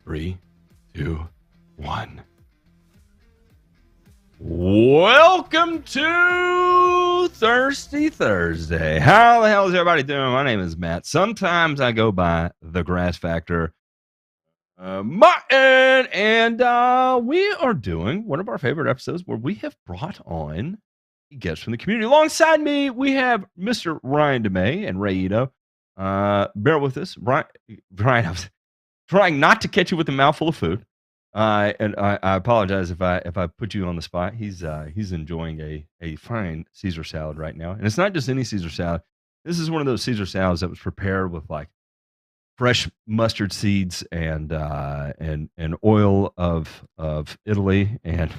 3, 2, 1. Welcome to Thirsty Thursday. How the hell is everybody doing? My name is Matt. Sometimes I go by the Grass Factor, Martin, and we are doing one of our favorite episodes where we have brought on guests from the community. Alongside me, we have Mr. Ryan DeMay and Ray Ito. Bear with us. Ryan, I was trying not to catch you with a mouthful of food. And I apologize if I put you on the spot. He's enjoying a fine Caesar salad right now, and it's not just any Caesar salad. This is one of those Caesar salads that was prepared with like fresh mustard seeds and oil of Italy, and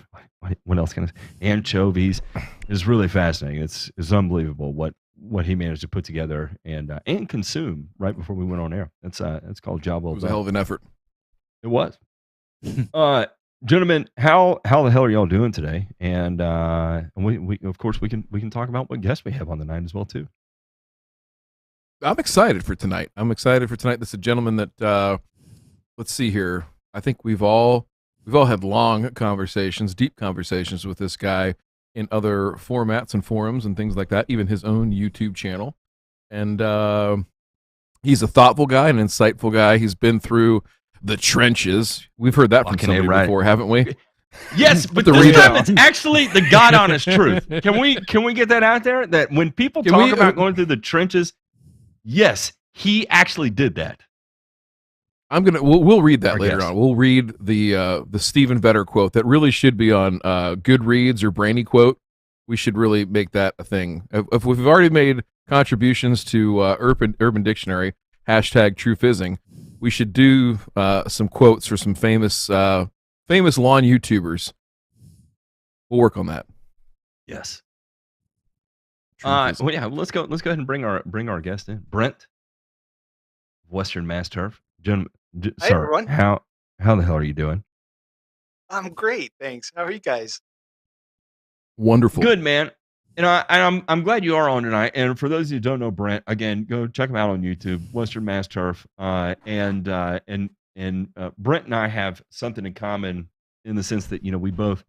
what else can I say? Anchovies. It's really fascinating. It's unbelievable what he managed to put together and consume right before we went on air. It's called job well done. It was done. a hell of an effort. It was. Gentlemen, how the hell are y'all doing today? And we of course we can talk about what guests we have on the night as well too. I'm excited for tonight. This is a gentleman that let's see here. I think we've all had long conversations, deep conversations with this guy in other formats and forums and things like that, even his own YouTube channel. And he's a thoughtful guy, an insightful guy. He's been through the trenches. We've heard that from somebody before, haven't we? Yes, but this time it's actually the God honest truth. Can we get that out there? That when people talk about going through the trenches, yes, he actually did that. We'll read that later on. We'll read the Stephen Vetter quote that really should be on Goodreads or Brainy Quote. We should really make that a thing. If we've already made contributions to Urban Dictionary, #TrueFizzing, we should do some quotes for some famous lawn YouTubers. We'll work on that. Yes. Well, yeah. Let's go ahead and bring our guest in, Brent, Western Mass Turf. Gentlemen, Hi, everyone. How the hell are you doing? I'm great, thanks. How are you guys? Wonderful. Good, man. And I'm glad you are on tonight. And for those who don't know Brent, again, go check him out on YouTube, Western Mass Turf. And Brent and I have something in common in the sense that we both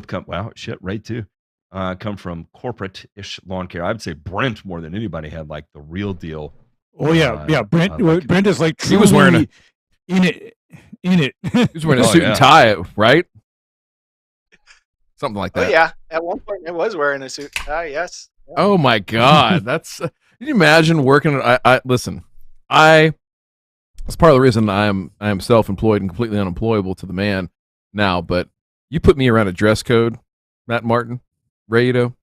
come. Wow, shit, right too. Come from corporate-ish lawn care. I would say Brent more than anybody had like the real deal. Oh yeah. Brent is like he was wearing in it. He was wearing a suit and tie, right? Something like that. Oh yeah. At one point, I was wearing a suit and tie. Yes. Yeah. Oh my God, that's. Can you imagine working? Listen. That's part of the reason I am self-employed and completely unemployable to the man now. But you put me around a dress code, Matt Martin, Ray Ito,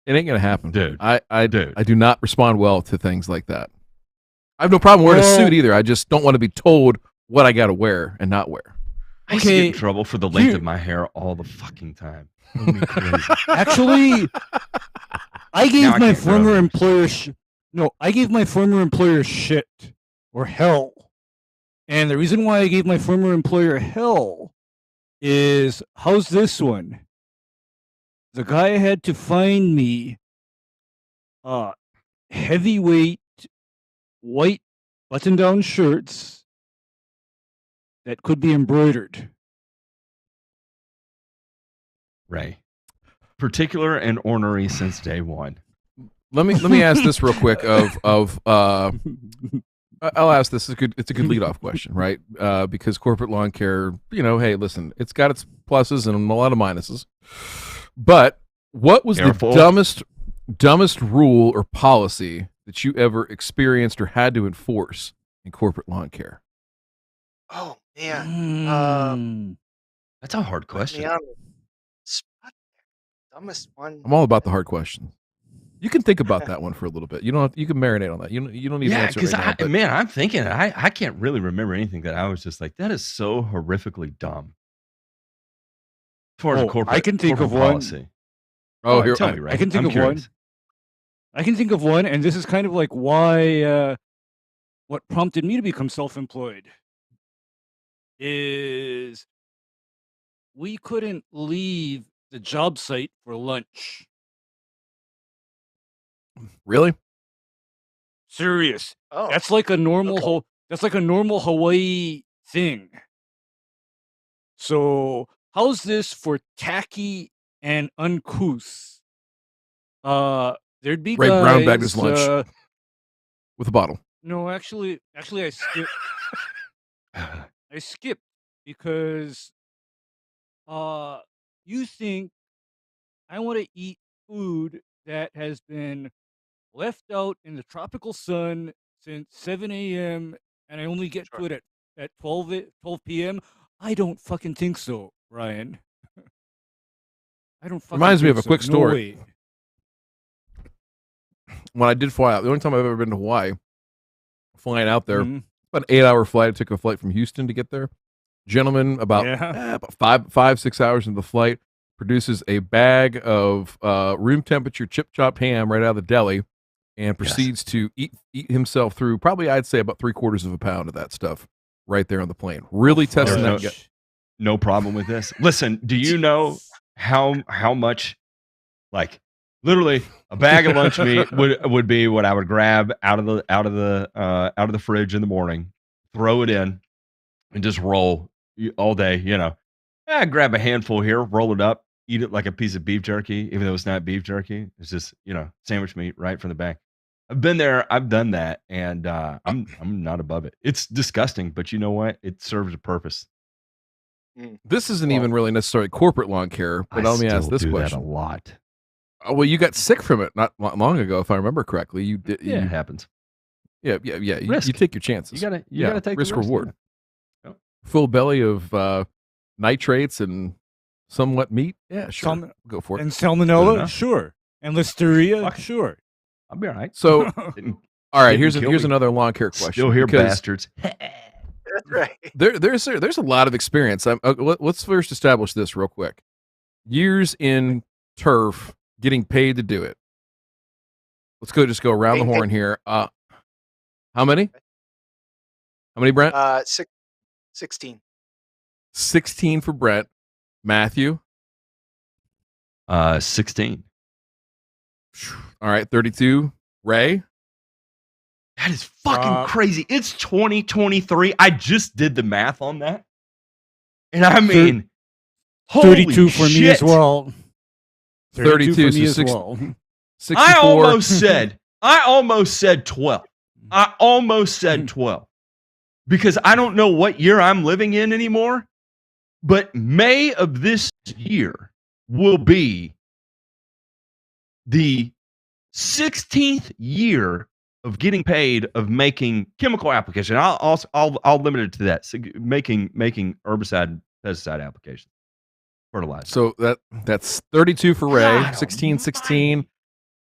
it ain't gonna happen, dude. I do not respond well to things like that. I have no problem wearing a suit either. I just don't want to be told what I got to wear and not wear. I used to get in trouble for the length of my hair all the fucking time. Actually, I gave my former employer shit or hell. And the reason why I gave my former employer hell is, how's this one? The guy had to find me heavyweight white button-down shirts that could be embroidered. Ray, particular and ornery since day one. Let me ask this real quick. I'll ask this. It's a good leadoff question, right? Because corporate lawn care, hey, listen, it's got its pluses and a lot of minuses. But what was the dumbest rule or policy that you ever experienced or had to enforce in corporate lawn care? Oh man, that's a hard question. Dumbest one. I'm all about the hard questions. You can think about that one for a little bit. You can marinate on that. You don't need to answer it right now. Man, I'm thinking. I can't really remember anything that I was just like, that is so horrifically dumb. As far as corporate, I can think of policy. One. Here, tell me, Ray. I can think I'm of curious. one. I can think of one, and this is kind of like why what prompted me to become self-employed is we couldn't leave the job site for lunch. Really? Serious. Oh, That's like a normal Hawaii thing. So how's this for tacky and uncouth? There'd be Ray guys. Brown bagged his lunch with a bottle. No, actually, I skipped. I skipped because you think I want to eat food that has been left out in the tropical sun since 7 a.m. and I only get to it at 12 p.m. I don't fucking think so, Ryan. I don't fucking Reminds me think of a so. quick No story. way. When I did fly out, the only time I've ever been to Hawaii, flying out there, Mhm. about an 8-hour flight. I took a flight from Houston to get there. Gentleman, about Yeah. about 6 hours into the flight, produces a bag of room temperature chip chopped ham right out of the deli, and proceeds to eat himself through probably, I'd say, about 3/4 of a pound of that stuff right there on the plane. Really testing that. No problem with this. Listen, do you know how much, like, literally a bag of lunch meat would be what I would grab out of the fridge in the morning, throw it in, and just roll all day. Grab a handful here, roll it up, eat it like a piece of beef jerky, even though it's not beef jerky. It's just sandwich meat right from the bag. I've been there, I've done that, and I'm not above it. It's disgusting, but you know what? It serves a purpose. This isn't even really necessarily corporate lawn care, but let me ask this question. That a lot. Well, you got sick from it not long ago, if I remember correctly. You did. Yeah, it happens. Yeah. You take your chances. You gotta take risk the risk, reward. yeah. Yep. Full belly of nitrates and somewhat meat. Yeah, sure. Go for it. And salmonella, sure. And listeria, sure. I'll be all right. So, all right. Here's kill me. another lawn care question. Still here, because bastards. That's right. There's a lot of experience. Let's first establish this real quick. Years in turf, getting paid to do it. Let's just go around the horn here. How many? How many, Brent? 16. 16 for Brent. Matthew? 16. All right, 32. Ray? That is fucking crazy. It's 2023. I just did the math on that. And I mean, 32 for me as well. 32 for me so as 6, well. 64. I almost said 12. I almost said 12. Because I don't know what year I'm living in anymore, but May of this year will be the 16th year of getting paid of making chemical application. I'll limit it to that. So making herbicide, pesticide applications, fertilizer. So that's 32 for Ray, 16.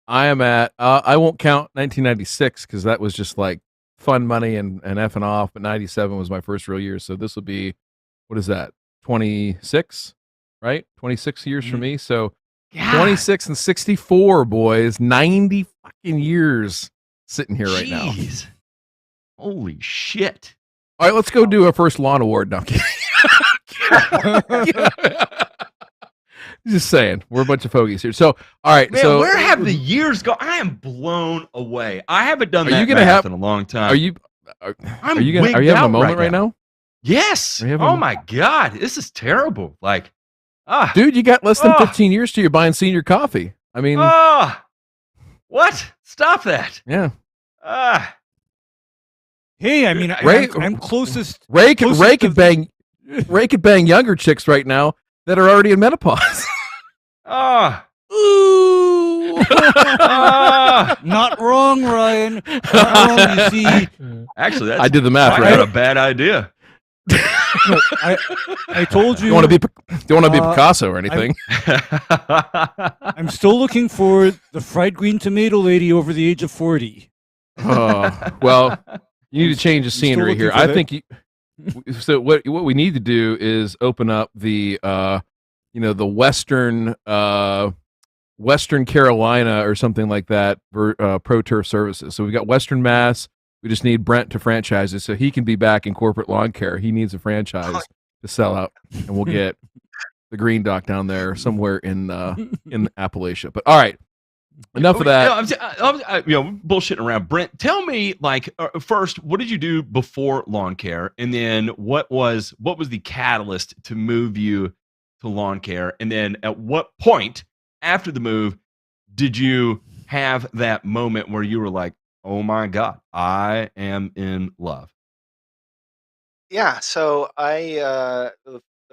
I am at I won't count 1996 because that was just like fun money and effing off, but 97 was my first real year. So this will be, what is that? 26, right? 26 years for me. So 26 and 64, boys. 90 fucking years sitting here right now. Holy shit. All right, let's go do our first lawn award now. Just saying, we're a bunch of fogies here. So, all right. Man, so where have the years gone? I am blown away. I haven't done that in a long time. Are you having a moment right now? Yes. Oh my God, this is terrible. Like, dude, you got less than 15 years till you're buying senior coffee. I mean, what? Stop that. Yeah. Hey, I mean, I'm closest. Ray could bang younger chicks right now that are already in menopause. Ooh. Not wrong, Ryan. Not wrong. You see, actually, I did the math right. Not a bad idea. No, I told you. Don't want to be Picasso or anything. I'm still looking for the fried green tomato lady over the age of 40. Well, you need to change the scenery here. I think so. What we need to do is open up the the Western Carolina or something like that for Pro Turf Services. So we've got Western Mass. We just need Brent to franchise it so he can be back in corporate lawn care. He needs a franchise to sell out, and we'll get the Green Dock down there somewhere in Appalachia. But all right, Enough of that. I'm bullshitting around. Brent, tell me, like, first, what did you do before lawn care, and then what was the catalyst to move you to lawn care, and then at what point after the move did you have that moment where you were like, "Oh my God, I am in love"? Yeah, so the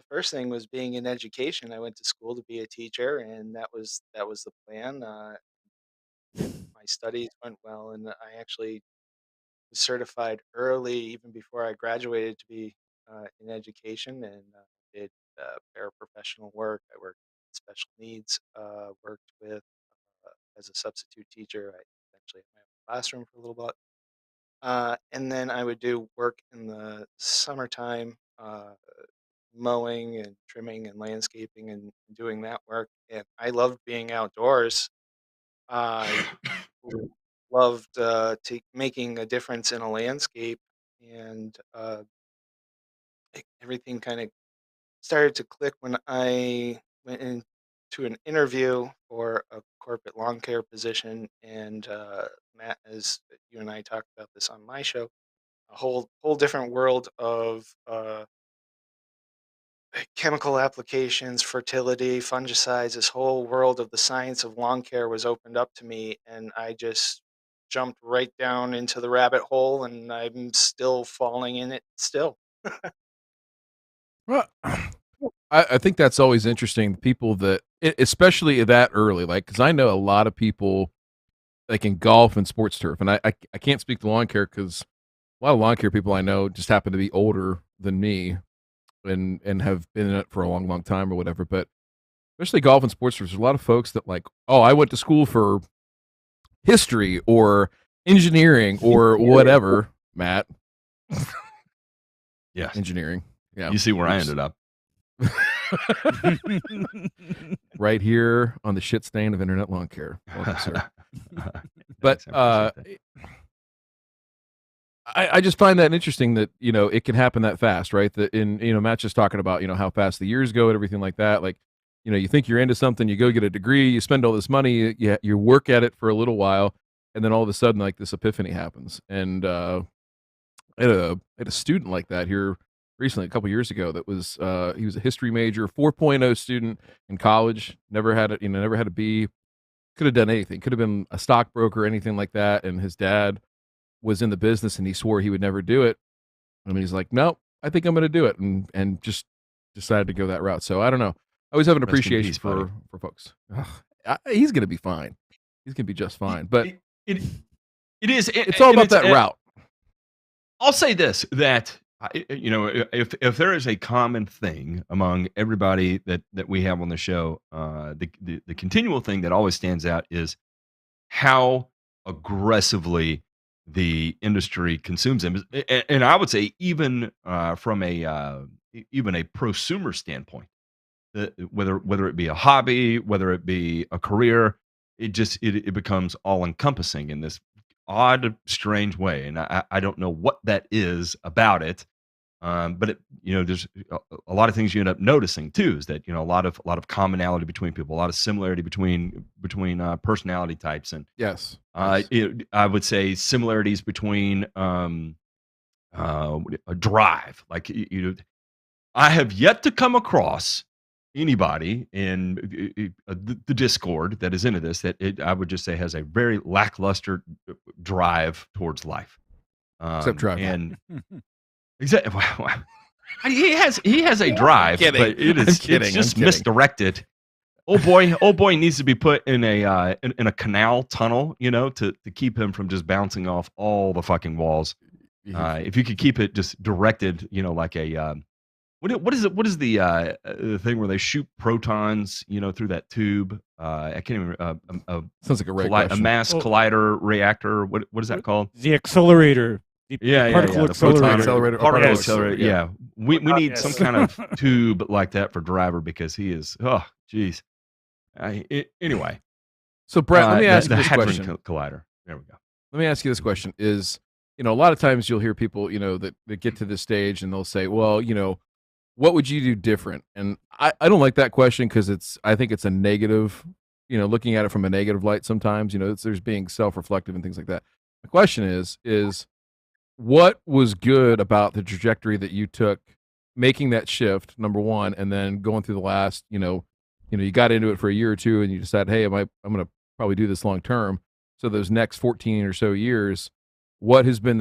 first thing was being in education. I went to school to be a teacher, and that was the plan. And my studies went well, and I actually was certified early, even before I graduated, to be in education, and did paraprofessional work. I worked with special needs, worked with as a substitute teacher. I actually had my own classroom for a little bit. And then I would do work in the summertime, mowing and trimming and landscaping and doing that work. And I loved being outdoors. I loved making a difference in a landscape, and everything kind of started to click when I went into an interview for a corporate lawn care position. And Matt, as you and I talked about this on my show, a whole different world of chemical applications, fertility, fungicides. This whole world of the science of lawn care was opened up to me, and I just jumped right down into the rabbit hole, and I'm still falling in it still. Well, I think that's always interesting. People that, especially that early, like, because I know a lot of people like in golf and sports turf, and I can't speak to lawn care because a lot of lawn care people I know just happen to be older than me and have been in it for a long time or whatever. But especially golf and sports turf, there's a lot of folks that like, oh, I went to school for history or engineering or whatever. Matt, Yeah, engineering. Yeah, you see where I ended up. Right here on the shit stain of internet lawn care. Welcome, sir. But Thanks, I appreciate that. I just find that interesting that, it can happen that fast, right? That Matt's just talking about, how fast the years go and everything like that. Like, you think you're into something, you go get a degree, you spend all this money, you work at it for a little while, and then all of a sudden, like, this epiphany happens. And I had a student like that here recently, a couple years ago, that was he was a history major, 4.0 student in college, never had a B, could have done anything, could have been a stockbroker, anything like that, and his dad was in the business and he swore he would never do it. And he's like, no, I think I'm going to do it. And just decided to go that route. So I don't know. I always have an Rest in appreciation peace, buddy. for folks. He's going to be fine. He's going to be just fine. But it is. it's all about that route. I'll say this, that if there is a common thing among everybody that we have on the show, the continual thing that always stands out is how aggressively the industry consumes them. And I would say even from even a prosumer standpoint, whether it be a hobby, whether it be a career, it becomes all encompassing in this odd, strange way. And I don't know what that is about it. But there's a lot of things you end up noticing too. Is that a lot of commonality between people, a lot of similarity between personality types, and Yes. I would say similarities between a drive. Like I have yet to come across anybody in the Discord that is into this that I would just say has a very lackluster drive towards life. Except drive. And exactly. He has a drive, kidding. but it's just misdirected. Oh boy needs to be put in a canal tunnel, to keep him from just bouncing off all the fucking walls. If you could keep it just directed, like a what is it? What is the thing where they shoot protons, through that tube? I can't even. Sounds like a mass collider reactor. What is that called? The accelerator. The particle The proton accelerator. Particle Yes. accelerator. Yeah, we need Yes. some kind of tube like that for Driver because he is. Oh, geez. Anyway, So Brett, let me ask you the this Hadron question. Collider. There we go. Let me ask you this question: is a lot of times you'll hear people that get to this stage and they'll say, well, what would you do different? And I don't like that question because I think it's a negative looking at it from a negative light sometimes. There's being self-reflective and things like that. The question is what was good about the trajectory that you took, making that shift, number one, and then going through the last, you got into it for a year or two, and you decided, hey, I'm going to probably do this long term. So those next 14 or so years, what have been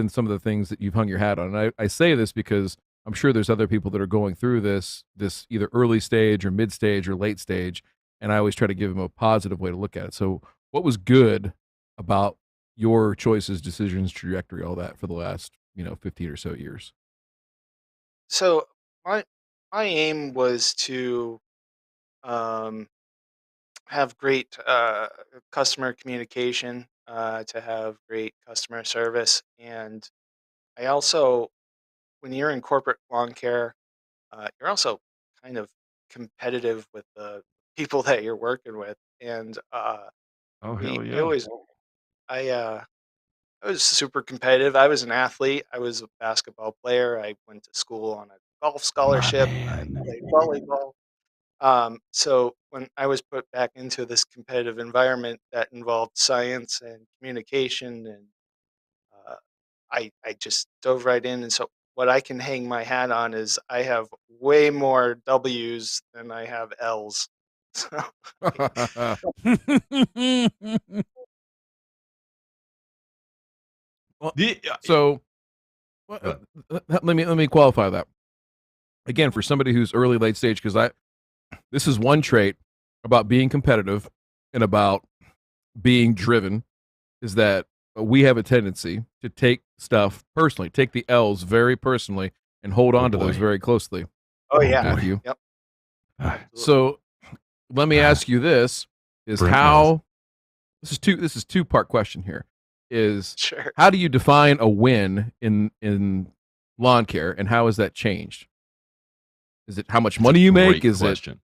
some of the things that you've hung your hat on? And I say this because I'm sure there's other people that are going through this either early stage or mid stage or late stage, and I always try to give them a positive way to look at it. So what was good about your choices, decisions, trajectory, all that for the last 15 or so years? So my aim was to um, have great customer communication, to have great customer service, and I also, when you're in corporate lawn care, you're also kind of competitive with the people that you're working with, and Oh, we hell we yeah. always I was super competitive. I was an athlete. I was a basketball player. I went to school on a golf My scholarship. I man. played volleyball. So when I was put back into this competitive environment that involved science and communication, and uh, I just dove right in. And so what I can hang my hat on is I have way more W's than I have L's. So Well, The, so uh, let me qualify that again for somebody who's early late stage, because this is one trait about being competitive and about being driven, is that we have a tendency to take stuff personally, take the L's very personally, and hold oh on to those boy. very closely. oh Oh yeah, boy. Matthew. yep, Ah, absolutely. So let me ask you this: is Brent knows. how this is two-part question here. Is Sure. how do you define a win in lawn care, and how has that changed? Is it how much That's money a you make? great Is it question.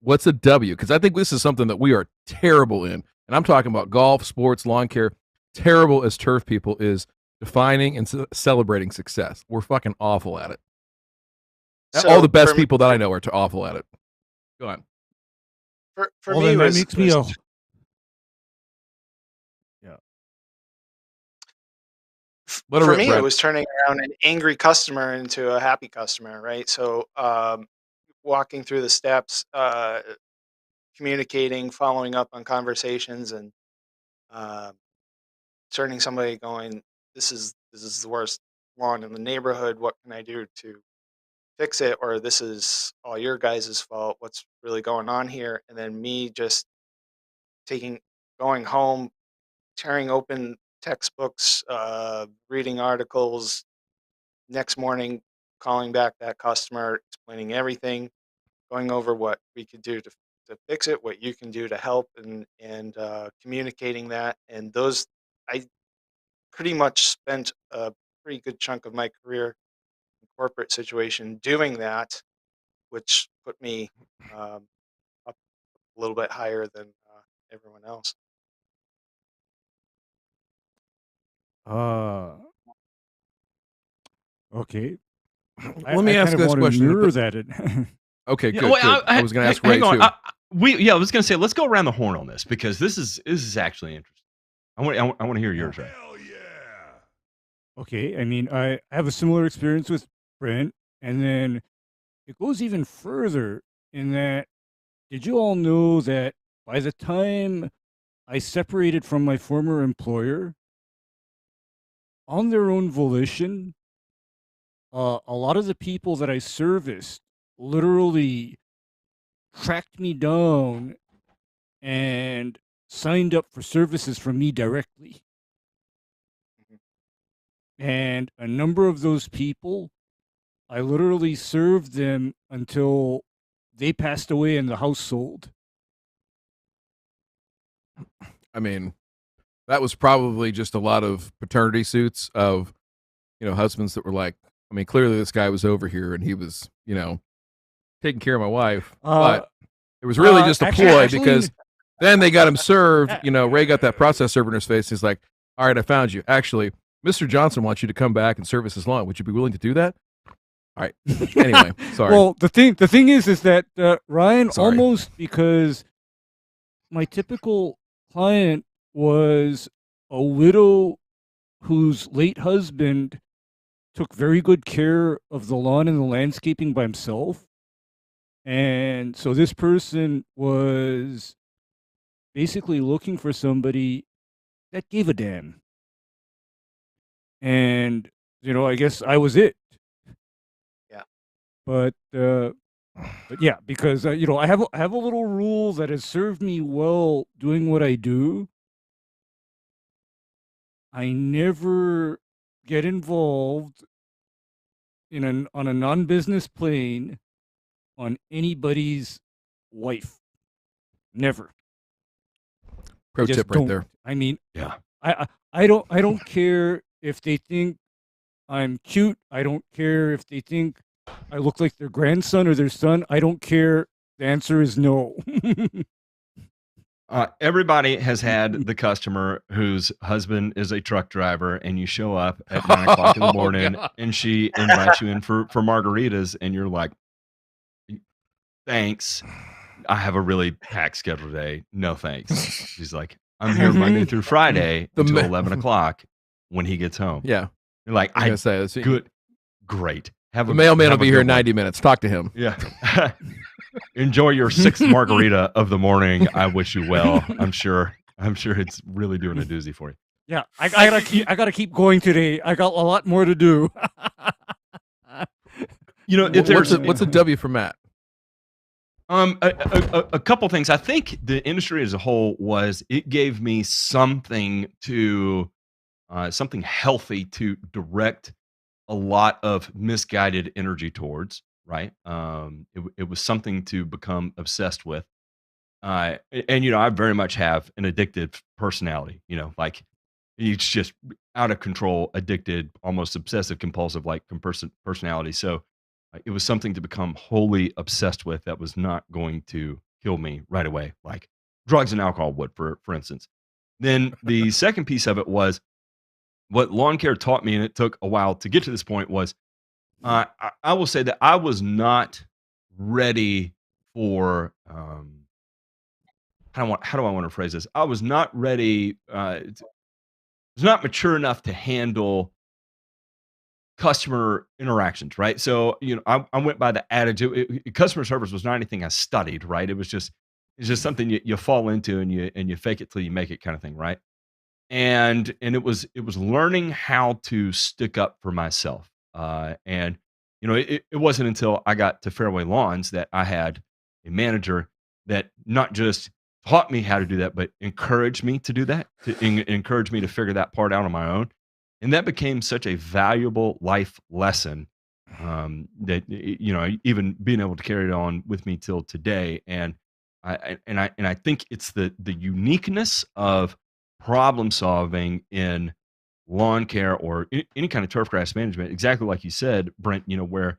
what's a W? Because I think this is something that we are terrible in, and I'm talking about golf, sports, lawn care. Terrible as turf people is defining and celebrating success. We're fucking awful at it. All the So best people that I know are awful at it. Go on. for Well, me then that makes me a Let her for rip, me, it Brent. was turning around an angry customer into a happy customer, right? So, walking through the steps, communicating, following up on conversations, and uh, turning somebody going, "This is the worst lawn in the neighborhood. What can I do to fix it?" Or, "This is all your guys' fault. What's really going on here?" And then me just taking, going home, tearing open textbooks, reading articles, next morning calling back that customer, explaining everything, going over what we could do to fix it, what you can do to help, and communicating that. And those, I pretty much spent a pretty good chunk of my career in corporate situation doing that, which put me up a little bit higher than everyone else. uh okay. Let me I kind ask of this want to question. mirror that. Okay, Yeah, good, well, good. I was going to ask hang Ray on. too. I was going to say let's go around the horn on this because this is actually interesting. I want to hear yours, Ray. Hell yeah! Okay, I mean, I have a similar experience with Brent, and then it goes even further in that, did you all know that by the time I separated from my former employer, on their own volition, a lot of the people that I serviced literally tracked me down and signed up for services from me directly. Mhm. And a number of those people, I literally served them until they passed away and the house sold. I mean, that was probably just a lot of paternity suits of, husbands that were like, I mean, clearly this guy was over here and he was, taking care of my wife, but it was really just a ploy because then they got him served. Ray got that process server in his face. He's like, all right, I found you. Actually, Mr. Johnson wants you to come back and service his lawn. Would you be willing to do that? All right. Anyway, sorry. Well, the thing is that Ryan Sorry. almost, because my typical client was a widow whose late husband took very good care of the lawn and the landscaping by himself. And so this person was basically looking for somebody that gave a damn. And, I guess I was it. Yeah. But yeah, because, I have a little rule that has served me well doing what I do. I never get involved on a non-business plane on anybody's wife. Never. Pro I just tip right don't. there. I mean, Yeah. I don't care if they think I'm cute. I don't care if they think I look like their grandson or their son. I don't care. The answer is no. Everybody has had the customer whose husband is a truck driver, and you show up at 9 o'clock in the Oh, morning, God. and she invites you in for margaritas, and you're like, "Thanks, I have a really packed schedule today. No thanks." She's like, "I'm here Monday through Friday The until ma- 11 o'clock when he gets home." Yeah. You're like, I was gonna say, good, great. the mailman will have a be here good in one." 90 minutes. Talk to him. Yeah. Enjoy your sixth margarita of the morning. I wish you well. I'm sure it's really doing a doozy for you. Yeah, I gotta keep going today. I got a lot more to do. If What's there's a W for Matt? a couple things. I think the industry as a whole it gave me something something healthy to direct a lot of misguided energy towards, right? It was something to become obsessed with. And I very much have an addictive personality, like it's just out of control, addicted, almost obsessive compulsive like personality. So it was something to become wholly obsessed with that was not going to kill me right away, like drugs and alcohol would, for instance. Then the second piece of it was what lawn care taught me, and it took a while to get to this point, was I will say that I was not ready for how do I want to phrase this? I was not ready. Was not mature enough to handle customer interactions, right? So I went by the adage. Customer service was not anything I studied, right? It's just something you fall into, and you fake it till you make it, kind of thing, right? And it was learning how to stick up for myself. And it wasn't until I got to Fairway Lawns that I had a manager that not just taught me how to do that, but encouraged me to do that, to encourage me to figure that part out on my own. And that became such a valuable life lesson, that even being able to carry it on with me till today. And I think it's the uniqueness of problem solving in lawn care or any kind of turf grass management, exactly like you said, Brent, where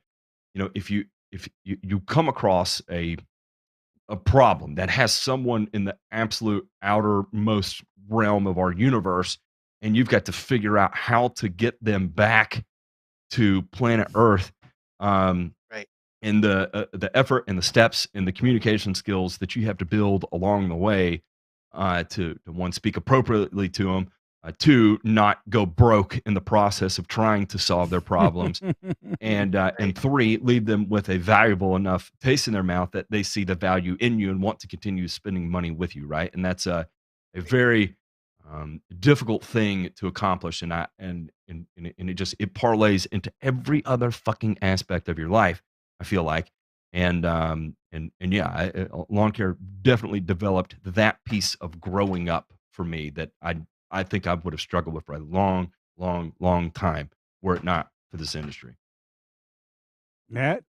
if you come across a problem that has someone in the absolute outermost realm of our universe, and you've got to figure out how to get them back to planet Earth, Right. and the effort and the steps and the communication skills that you have to build along the way, to one, speak appropriately to them, two, not go broke in the process of trying to solve their problems, and three, leave them with a valuable enough taste in their mouth that they see the value in you and want to continue spending money with you, right? And that's a very difficult thing to accomplish, and it parlays into every other fucking aspect of your life, I feel like. And yeah, lawn care definitely developed that piece of growing up for me that I think I would have struggled with for a long, long, long time were it not for this industry. Matt,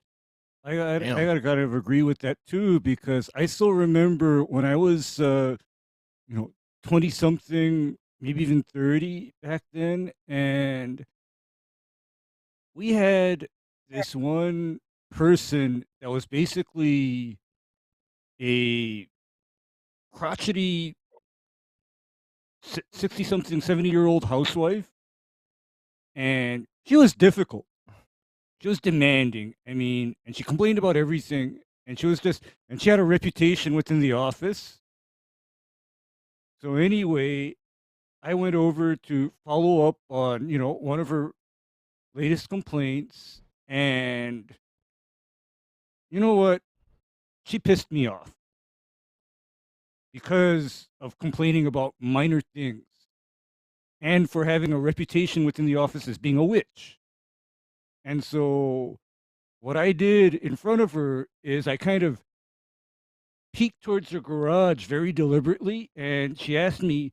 I Damn. gotta kind of agree with that too, because I still remember when I was 20 something, maybe even 30 back then, and we had this one person that was basically a crotchety 60 something, 70-year-old housewife, and she was difficult. She was demanding. I mean, and she complained about everything, and she had a reputation within the office. So anyway, I went over to follow up on, one of her latest complaints, and you know what? She pissed me off because of complaining about minor things and for having a reputation within the office as being a witch. And so what I did in front of her is I kind of peeked towards her garage very deliberately, and she asked me,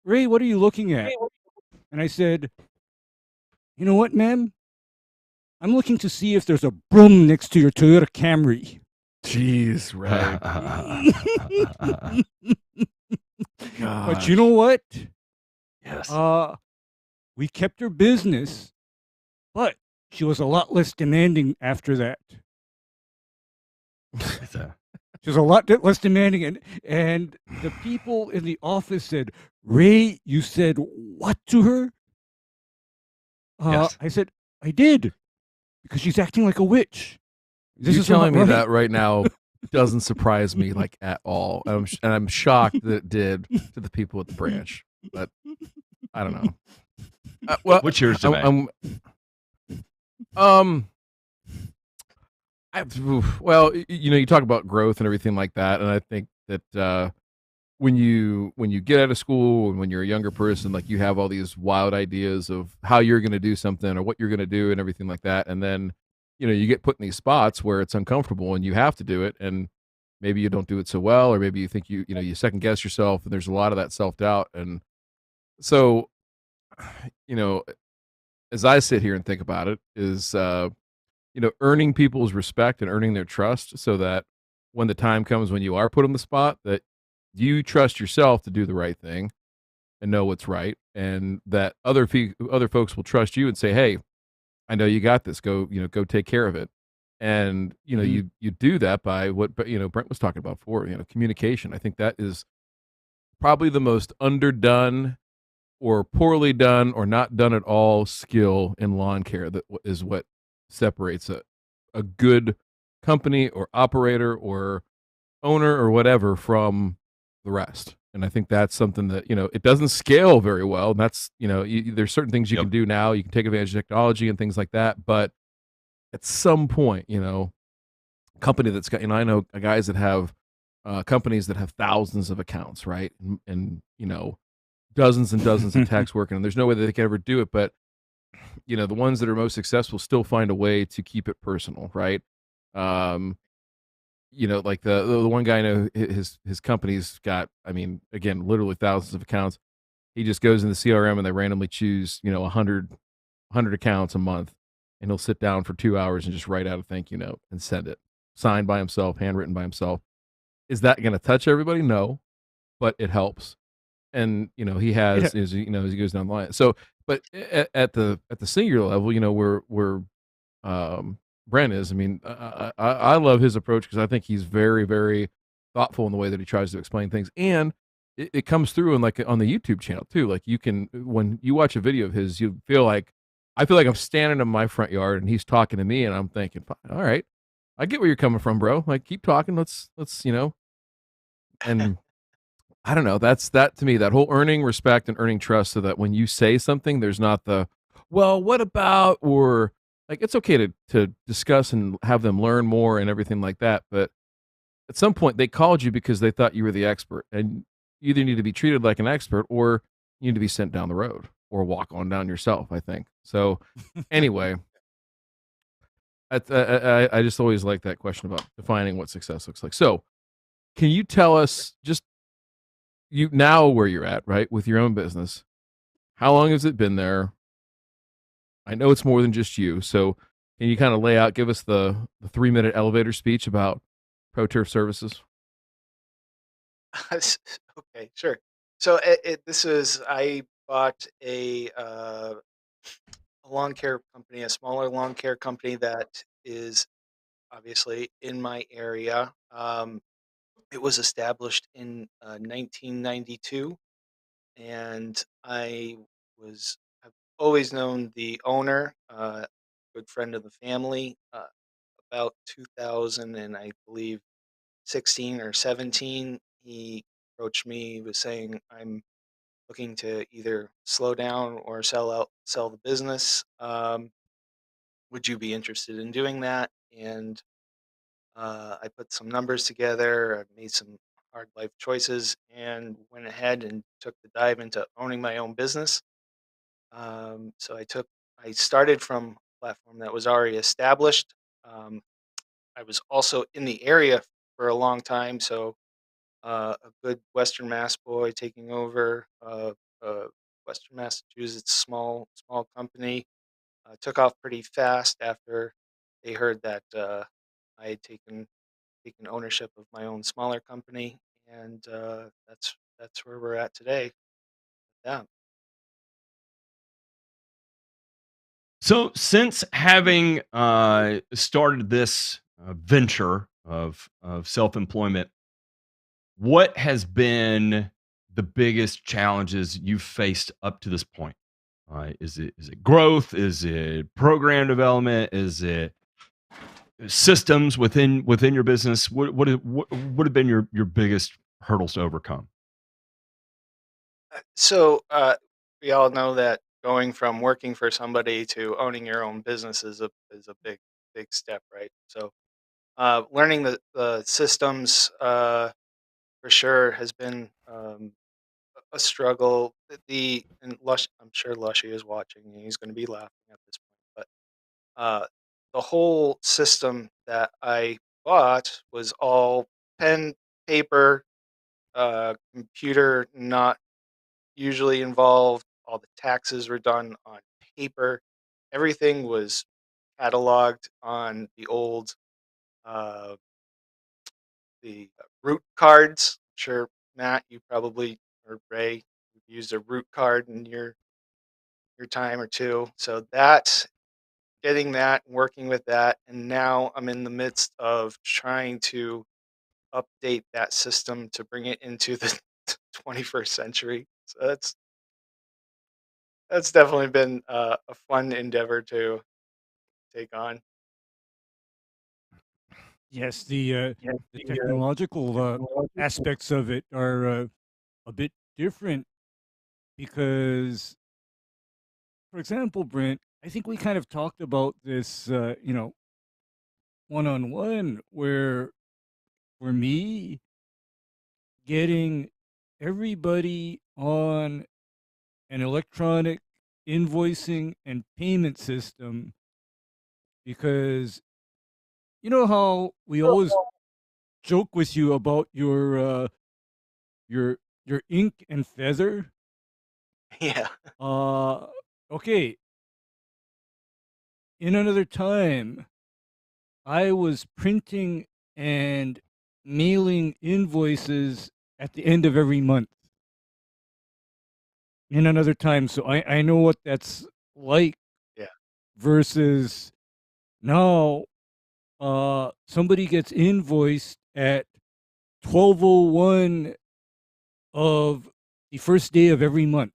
"Ray, what are you looking at?" And I said, "You know what, ma'am? I'm looking to see if there's a broom next to your Toyota Camry." Jeez, Ray. But you know what? Yes. We kept her business, but she was a lot less demanding after that. She was a lot less demanding, and the people in the office said, "Ray, you said what to her?" Yes. I said, "I did, because she's acting like a witch." This You is telling me not right. that right now doesn't surprise me like at all. And I'm shocked that it did to the people at the branch, but I don't know. Well, What's yours, Demay? Well, you talk about growth and everything like that, and I think that when you get out of school and when you're a younger person, like you have all these wild ideas of how you're going to do something or what you're going to do and everything like that, and then you get put in these spots where it's uncomfortable and you have to do it, and maybe you don't do it so well, or maybe you think you second guess yourself, and there's a lot of that self doubt, and so you know as I sit here and think about it, is earning people's respect and earning their trust so that when the time comes when you are put on the spot, that you trust yourself to do the right thing and know what's right, and that other folks will trust you and say, "Hey, I know you got this. Go take care of it." And you do that by what, but Brent was talking about before. Communication. I think that is probably the most underdone or poorly done or not done at all skill in lawn care. That is what separates a good company or operator or owner or whatever from the rest. And I think that's something that it doesn't scale very well. And that's there's certain things you Yep. can do now. You can take advantage of technology and things like that. But at some point, a company that's got I know guys that have companies that have thousands of accounts, right? And dozens and dozens of techs working, and there's no way that they can ever do it. But the ones that are most successful still find a way to keep it personal, right? Like the one guy I know, his company's got, I mean, again, literally thousands of accounts. He just goes in the CRM and they randomly choose, 100 accounts a month, and he'll sit down for 2 hours and just write out a thank you note and send it, signed by himself, handwritten by himself. Is that going to touch everybody? No, but it helps. And he has, as he goes down the line. So, but at the singular level, where Brent is. I mean, I love his approach because I think he's very, very thoughtful in the way that he tries to explain things, and it comes through in like on the YouTube channel too. Like you can, when you watch a video of his, you feel like I feel like I'm standing in my front yard and he's talking to me, and I'm thinking, all right, I get where you're coming from, bro. Like keep talking. Let's and I don't know. That's that to me. That whole earning respect and earning trust, so that when you say something, there's not the, well, what about, or like it's okay to discuss and have them learn more and everything like that. But at some point, they called you because they thought you were the expert, and you either need to be treated like an expert or you need to be sent down the road or walk on down yourself. I think so. Anyway, I just always like that question about defining what success looks like. So, can you tell us just you now where you're at, right, with your own business? How long has it been there? I know it's more than just you. So can you kind of lay out, give us the 3-minute elevator speech about Pro Turf Services? Okay, sure. So this is I bought a lawn care company, a smaller lawn care company that is obviously in my area. It was established in 1992, and I've always known the owner, good friend of the family. About 2000, and I believe 16 or 17, he approached me, was saying, I'm looking to either slow down or sell the business. Would you be interested in doing that? And I put some numbers together. I made some hard life choices and went ahead and took the dive into owning my own business. So I started from a platform that was already established. Um, I was also in the area for a long time, so a good Western Mass boy taking over a Western Massachusetts small company took off pretty fast after they heard that I had taken ownership of my own smaller company, and that's where we're at today. Yeah. So, since having started this venture of self employment, what has been the biggest challenges you've faced up to this point? Is it growth? Is it program development? Is it systems within your business? What would have been your biggest hurdles to overcome? So we all know that going from working for somebody to owning your own business is a big step, right? So learning the systems for sure has been a struggle. And Lush, I'm sure Lushy is watching and he's going to be laughing at this point. But the whole system that I bought was all pen, paper, computer not usually involved. All the taxes were done on paper. Everything was cataloged on uh, the root cards. Sure, Matt, you probably or Ray used a root card in your time or two. So that getting that, working with that, and now I'm in the midst of trying to update that system to bring it into the 21st century. So that's definitely been a fun endeavor to take on. Yes, the technological aspects of it are a bit different because, for example, Brent, I think we kind of talked about this, one on one, where for me, getting everybody on an electronic invoicing and payment system, because you know how we always joke with you about your your ink and feather. Yeah. Uh, okay. In another time, I was printing and mailing invoices at the end of every month. In another time, so I know what that's like. Yeah. Versus now, somebody gets invoiced at 12:01 of the first day of every month.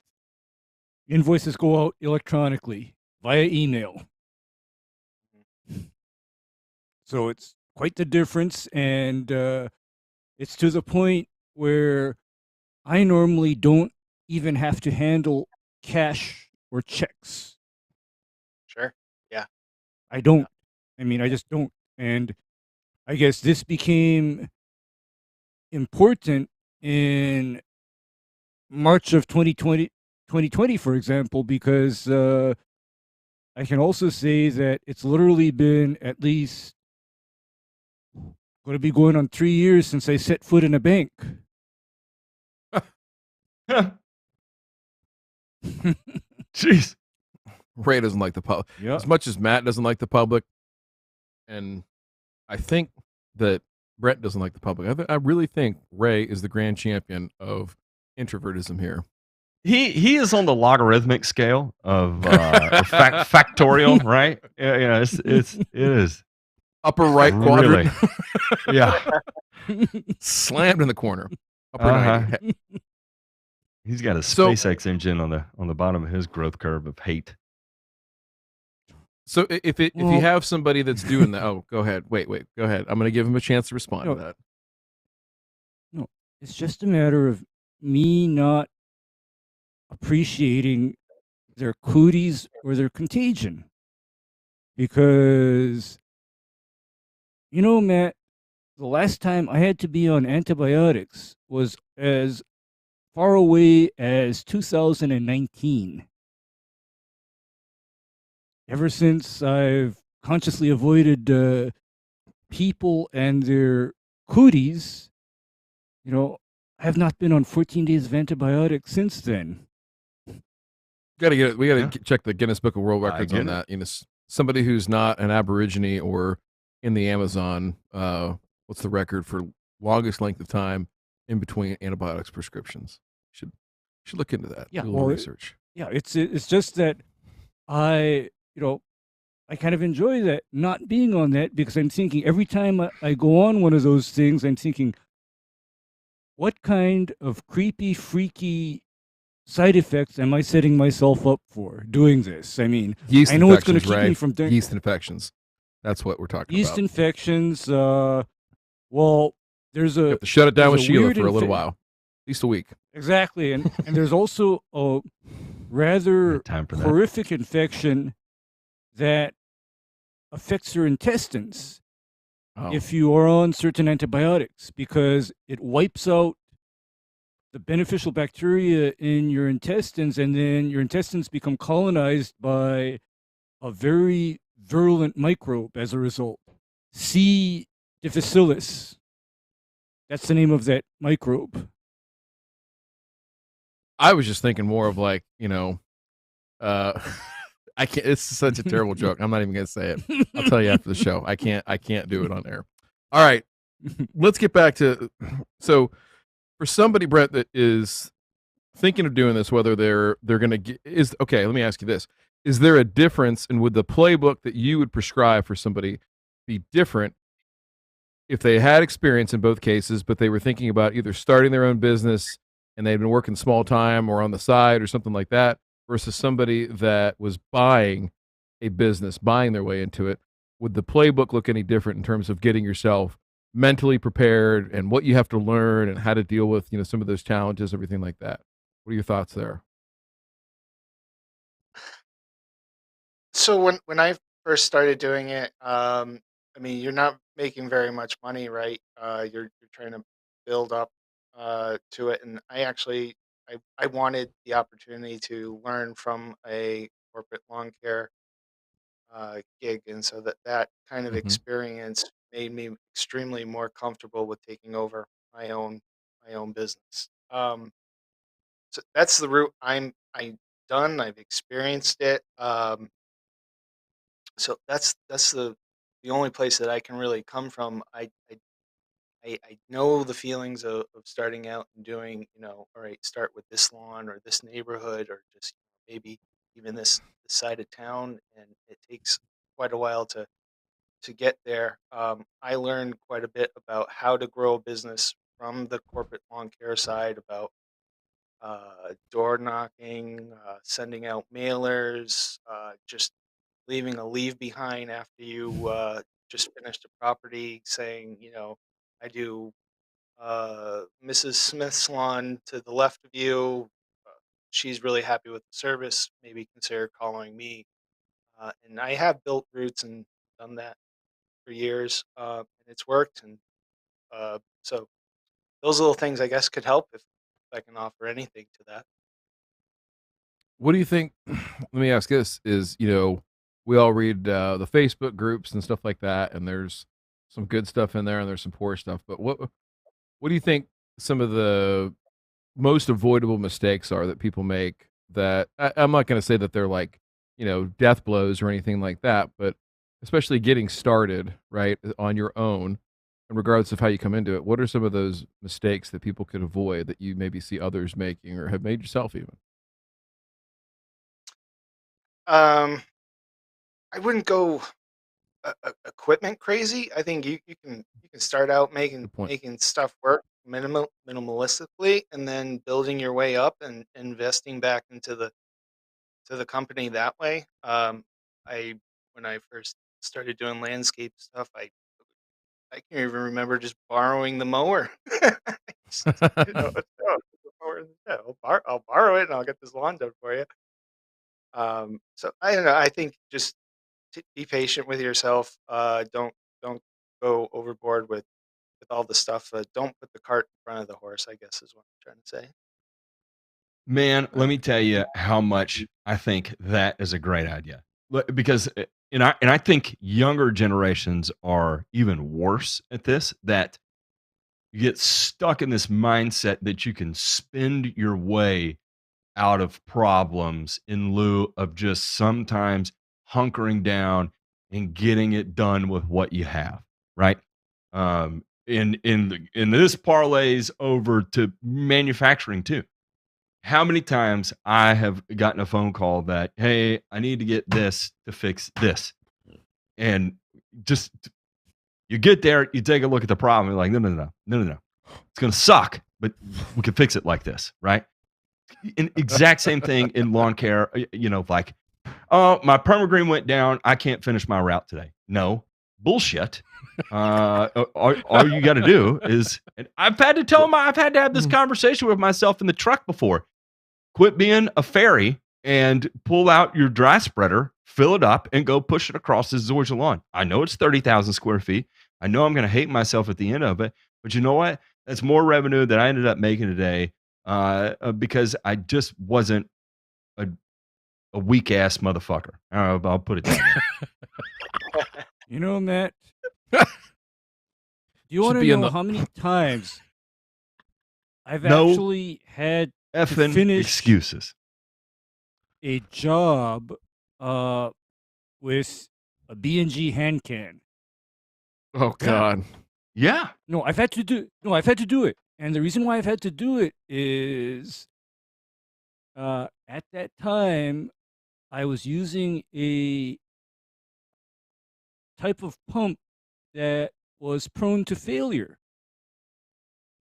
Invoices go out electronically via email. So it's quite the difference, and it's to the point where I normally don't even have to handle cash or checks. Sure. Yeah. I don't. I mean, I just don't. And I guess this became important in March of 2020, for example, because I can also say that it's literally been at least going to be going on 3 years since I set foot in a bank. Jeez. Ray doesn't like the public Yeah. as much as Matt doesn't like the public, and I think that Brett doesn't like the public. I really think Ray is the grand champion of introvertism here. He is on the logarithmic scale of or factorial, right? Yeah, it is Upper right really, quadrant, yeah. slammed in the corner. Upper Uh-huh. 90. He's got a So- SpaceX engine on the bottom of his growth curve of hate. So if you Well- have somebody that's doing that, oh, go ahead. Wait, go ahead. I'm going to give him a chance to respond No. to that. It's just a matter of me not appreciating their cooties or their contagion. Because, Matt, the last time I had to be on antibiotics was as far away as 2019. Ever since I've consciously avoided people and their cooties, I have not been on 14 days of antibiotics since then. We Yeah. gotta check the Guinness Book of World Records on get that. Somebody who's not an Aborigine or in the Amazon, what's the record for longest length of time in between antibiotics prescriptions? Should look into that. Yeah, Do a little well, research. Yeah, it's just that I I kind of enjoy that not being on that, because I'm thinking every time I go on one of those things, I'm thinking, what kind of creepy, freaky side effects am I setting myself up for doing this? I mean, Yeast I know it's going to infections, keep me right? from doing Yeast infections. That's what we're talking yeast about. infections. Well, there's You a have to shut it down with there's a Sheila weird for a little while, at least a week. exactly, and there's also a rather time for that. horrific infection that affects your intestines Oh, if you are on certain antibiotics, because it wipes out the beneficial bacteria in your intestines, and then your intestines become colonized by a very virulent microbe as a result. C. difficile. That's the name of that microbe. I was just thinking more of like, I can't. It's such a terrible joke. I'm not even gonna say it. I'll tell you after the show. I can't do it on air. All right, let's get back to. So, for somebody, Brett, that is thinking of doing this, whether they're gonna get, is okay. Let me ask you this: is there a difference, and would the playbook that you would prescribe for somebody be different if they had experience in both cases, but they were thinking about either starting their own business and they'd been working small time or on the side or something like that, versus somebody that was buying a business, buying their way into it? Would the playbook look any different in terms of getting yourself mentally prepared and what you have to learn and how to deal with, some of those challenges, everything like that? What are your thoughts there? So when I first started doing it, I mean, you're not making very much money, right? You're trying to build up to it, and I wanted the opportunity to learn from a corporate lawn care gig, and so that kind of Mm-hmm. experience made me extremely more comfortable with taking over my own business. So that's the route I done. I've experienced it. So that's the only place that I can really come from. I know the feelings of starting out and doing, all right, start with this lawn or this neighborhood or just maybe even this side of town, and it takes quite a while to get there. I learned quite a bit about how to grow a business from the corporate lawn care side, about door knocking, sending out mailers, just leaving a leave behind after you just finished a property, saying, I do Mrs. Smith's lawn to the left of you. Uh, she's really happy with the service. Maybe consider calling me. And I have built routes and done that for years, and it's worked. And so those little things, I guess, could help if I can offer anything to that. What do you think? Let me ask this: is we all read the Facebook groups and stuff like that, and there's some good stuff in there, and there's some poor stuff. But what do you think some of the most avoidable mistakes are that people make? That I'm not going to say that they're like death blows or anything like that, but especially getting started right on your own, and regardless of how you come into it, what are some of those mistakes that people could avoid that you maybe see others making or have made yourself even? Um, I wouldn't go equipment crazy. I think you can start out making Good point. making stuff work minimalistically, and then building your way up and investing back into the company that way. I When I first started doing landscape stuff, I can even remember just borrowing the mower. I'll borrow it and I'll get this lawn done for you. So I don't know. I think just be patient with yourself. Don't go overboard with all the stuff. Don't put the cart in front of the horse, I guess is what I'm trying to say. Man, let me tell you how much I think that is a great idea. Because and I think younger generations are even worse at this, that you get stuck in this mindset that you can spend your way out of problems in lieu of just sometimes hunkering down and getting it done with what you have, right? In this parlays over to manufacturing too. How many times I have gotten a phone call that, hey, I need to get this to fix this, and just you get there, you take a look at the problem, you're like, no, it's gonna suck, but we can fix it like this, right? Exact same thing in lawn care. Like, oh, my perma green went down. I can't finish my route today. No, bullshit. All you got to do is, and I've had to tell I've had to have this conversation with myself in the truck before. Quit being a fairy and pull out your dry spreader, fill it up, and go push it across this Georgia lawn. I know it's 30,000 square feet. I know I'm going to hate myself at the end of it, but you know what? That's more revenue that I ended up making today because I just wasn't a weak ass motherfucker. I'll put it that way. You know, Matt, do you want to know how many times I've actually had effing finish excuses a job with a B&G hand can? Oh God. Yeah. No, I've had to do it. And the reason why I've had to do it is at that time I was using a type of pump that was prone to failure.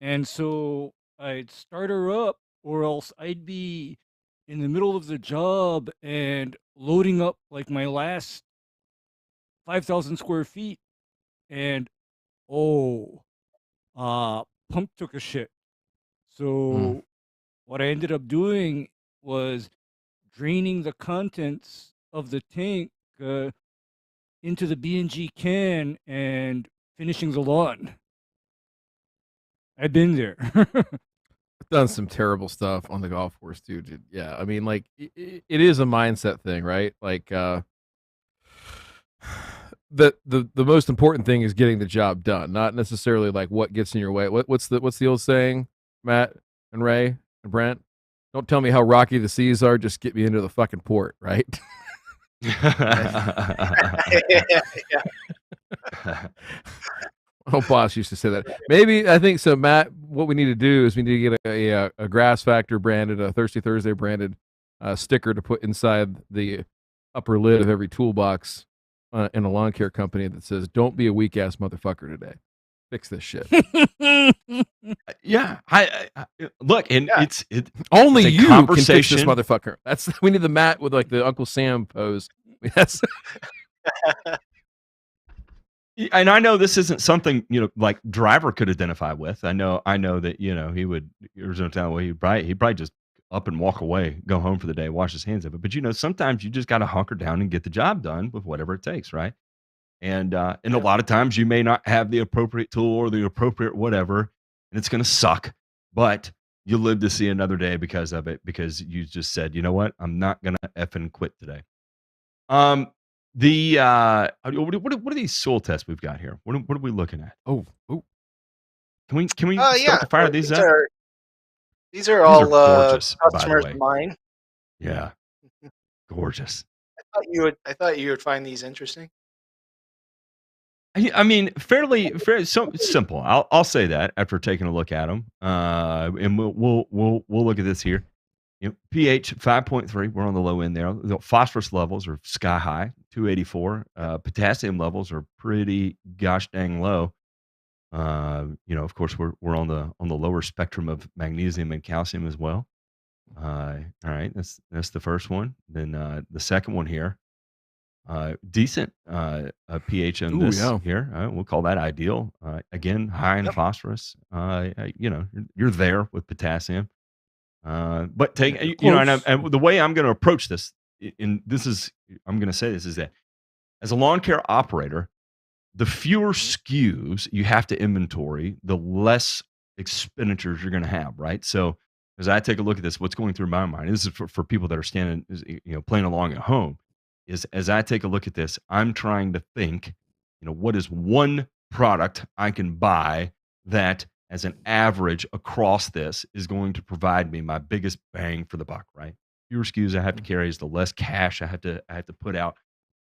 And so I'd start her up, or else I'd be in the middle of the job and loading up like my last 5,000 square feet, and pump took a shit. So what I ended up doing was draining the contents of the tank into the B&G can and finishing the lawn. I've been there. I've done some terrible stuff on the golf course too, dude. Yeah, I mean, like it is a mindset thing, right? Like the most important thing is getting the job done, not necessarily like what gets in your way. What's the old saying, Matt and Ray and Brent? Don't tell me how rocky the seas are. Just get me into the fucking port, right? Oh, boss used to say that. Maybe I think so, Matt. What we need to do is we need to get a Grass Factor branded, a Thirsty Thursday branded sticker to put inside the upper lid of every toolbox in a lawn care company that says, "Don't be a weak ass motherfucker today. Fix this shit." Yeah, I look, and it's only it's you can fix this conversation. motherfucker. We need the Matt with like the Uncle Sam pose. That's And I know this isn't something like Driver could identify with. I know that he would. There's no time where he'd probably just up and walk away, go home for the day, wash his hands of it. But sometimes you just got to hunker down and get the job done with whatever it takes, right? And a lot of times you may not have the appropriate tool or the appropriate whatever, and it's going to suck. But you live to see another day because of it, because you just said, you know what, I'm not going to effing quit today. What are these soil tests we've got here? What are we looking at? Oh. Can we start to fire these up? These are all gorgeous, customers of mine. Yeah, gorgeous. I thought you would find these interesting. I mean, fairly simple. I'll say that after taking a look at them, and we'll look at this here. pH 5.3. We're on the low end there. The phosphorus levels are sky high, 284. Potassium levels are pretty gosh dang low. Of course, we're on the lower spectrum of magnesium and calcium as well. All right, that's the first one. Then the second one here. decent pH in this yeah. here. We'll call that ideal. Again, high in Yep. phosphorus. You're there with potassium. But take Yeah, and the way I'm going to approach this, I'm going to say this is that as a lawn care operator, the fewer SKUs you have to inventory, the less expenditures you're going to have, right? So as I take a look at this, what's going through my mind, this is for people that are standing, playing along at home, is as I take a look at this, I'm trying to think, what is one product I can buy that as an average across this is going to provide me my biggest bang for the buck, right? Fewer SKUs I have to carry is the less cash I have to put out